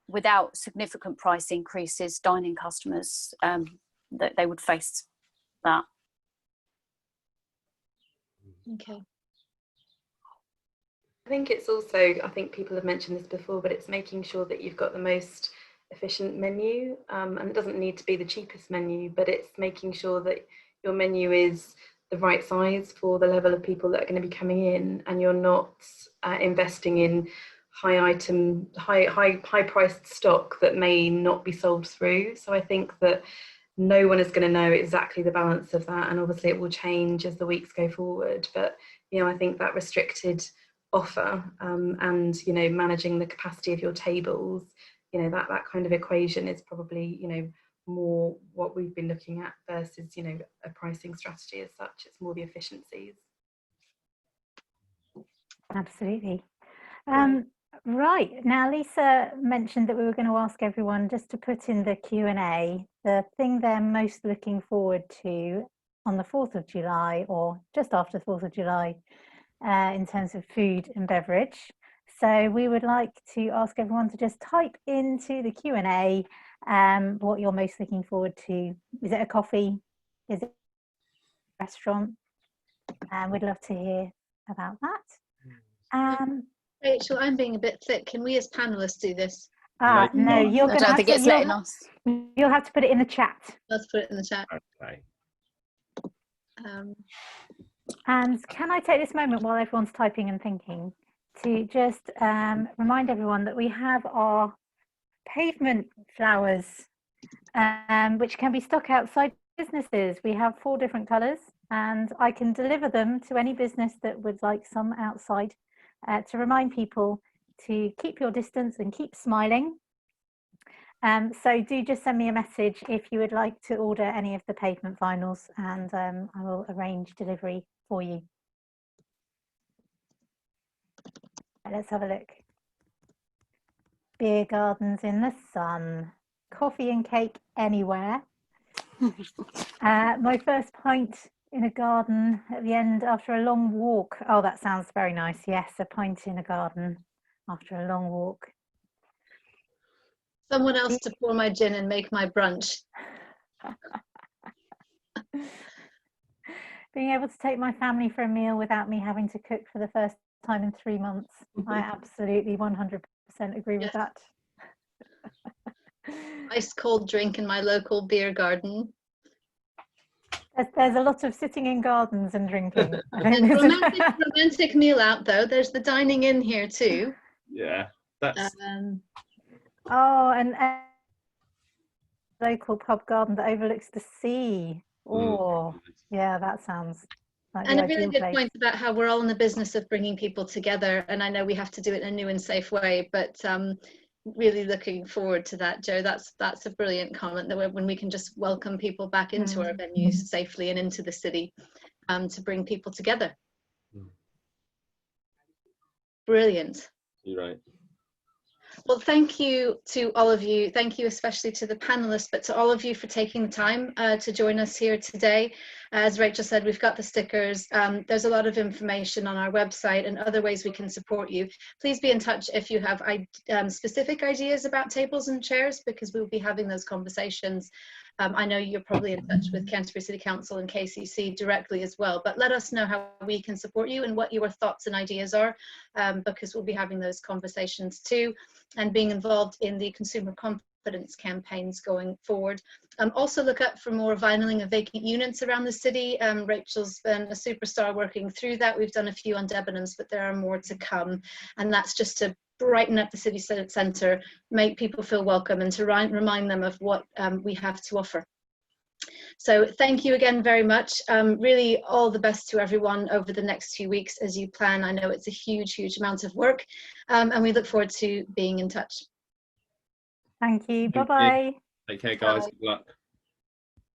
without significant price increases, dining customers, they would face that. Okay. I think it's also, I think people have mentioned this before, but it's making sure that you've got the most efficient menu, and it doesn't need to be the cheapest menu, but it's making sure that your menu is the right size for the level of people that are going to be coming in, and you're not investing in high priced stock that may not be sold through. So I think that no one is going to know exactly the balance of that, and obviously it will change as the weeks go forward. But I think that restricted offer and managing the capacity of your tables, that kind of equation is probably more what we've been looking at versus a pricing strategy as such. It's more the efficiencies. Absolutely. Right, now Lisa mentioned that we were going to ask everyone just to put in the Q&A the thing they're most looking forward to on the 4th of July or just after the 4th of July in terms of food and beverage. So we would like to ask everyone to just type into the Q&A what you're most looking forward to. Is it a coffee? Is it a restaurant? We'd love to hear about that. Rachel, I'm being a bit thick. Can we as panelists do this? No, you're going to have to. You'll have to put it in the chat. Let's put it in the chat. Okay. And can I take this moment while everyone's typing and thinking to just remind everyone that we have our pavement flowers, which can be stuck outside businesses. We have 4 different colours, and I can deliver them to any business that would like some outside. To remind people to keep your distance and keep smiling. So do just send me a message if you would like to order any of the pavement vinyls, and I will arrange delivery for you. Right, let's have a look. Beer gardens in the sun, coffee and cake anywhere. My first pint in a garden at the end after a long walk. Oh, that sounds very nice. Yes, a pint in a garden after a long walk. Someone else to pour my gin and make my brunch. Being able to take my family for a meal without me having to cook for the first time in 3 months. I absolutely 100% agree with that. Ice cold drink in my local beer garden. There's a lot of sitting in gardens and drinking. Romantic meal out though. There's the dining in here too. Yeah, that's. And local pub garden that overlooks the sea. Oh, yeah, that sounds like and the a really ideal good place. point about how we're all in the business of bringing people together, and I know we have to do it in a new and safe way, but really looking forward to that, Joe. That's a brilliant comment, that when we can just welcome people back into our venues safely and into the city to bring people together. Brilliant. You're right. Well, thank you to all of you. Thank you especially to the panelists, but to all of you for taking the time to join us here today. As Rachel said, we've got the stickers. There's a lot of information on our website and other ways we can support you. Please be in touch if you have specific ideas about tables and chairs, because we'll be having those conversations. I know you're probably in touch with Canterbury City Council and KCC directly as well, but let us know how we can support you and what your thoughts and ideas are, because we'll be having those conversations too, and being involved in the consumer confidence campaigns going forward. Also look up for more vinyling of vacant units around the city. Rachel's been a superstar working through that. We've done a few on Debenhams, but there are more to come, and that's just to brighten up the city centre, make people feel welcome, and to remind them of what we have to offer. So thank you again very much. Really all the best to everyone over the next few weeks as you plan. I know it's a huge amount of work, and we look forward to being in touch. Thank you. Bye-bye. Take care, guys. Good luck.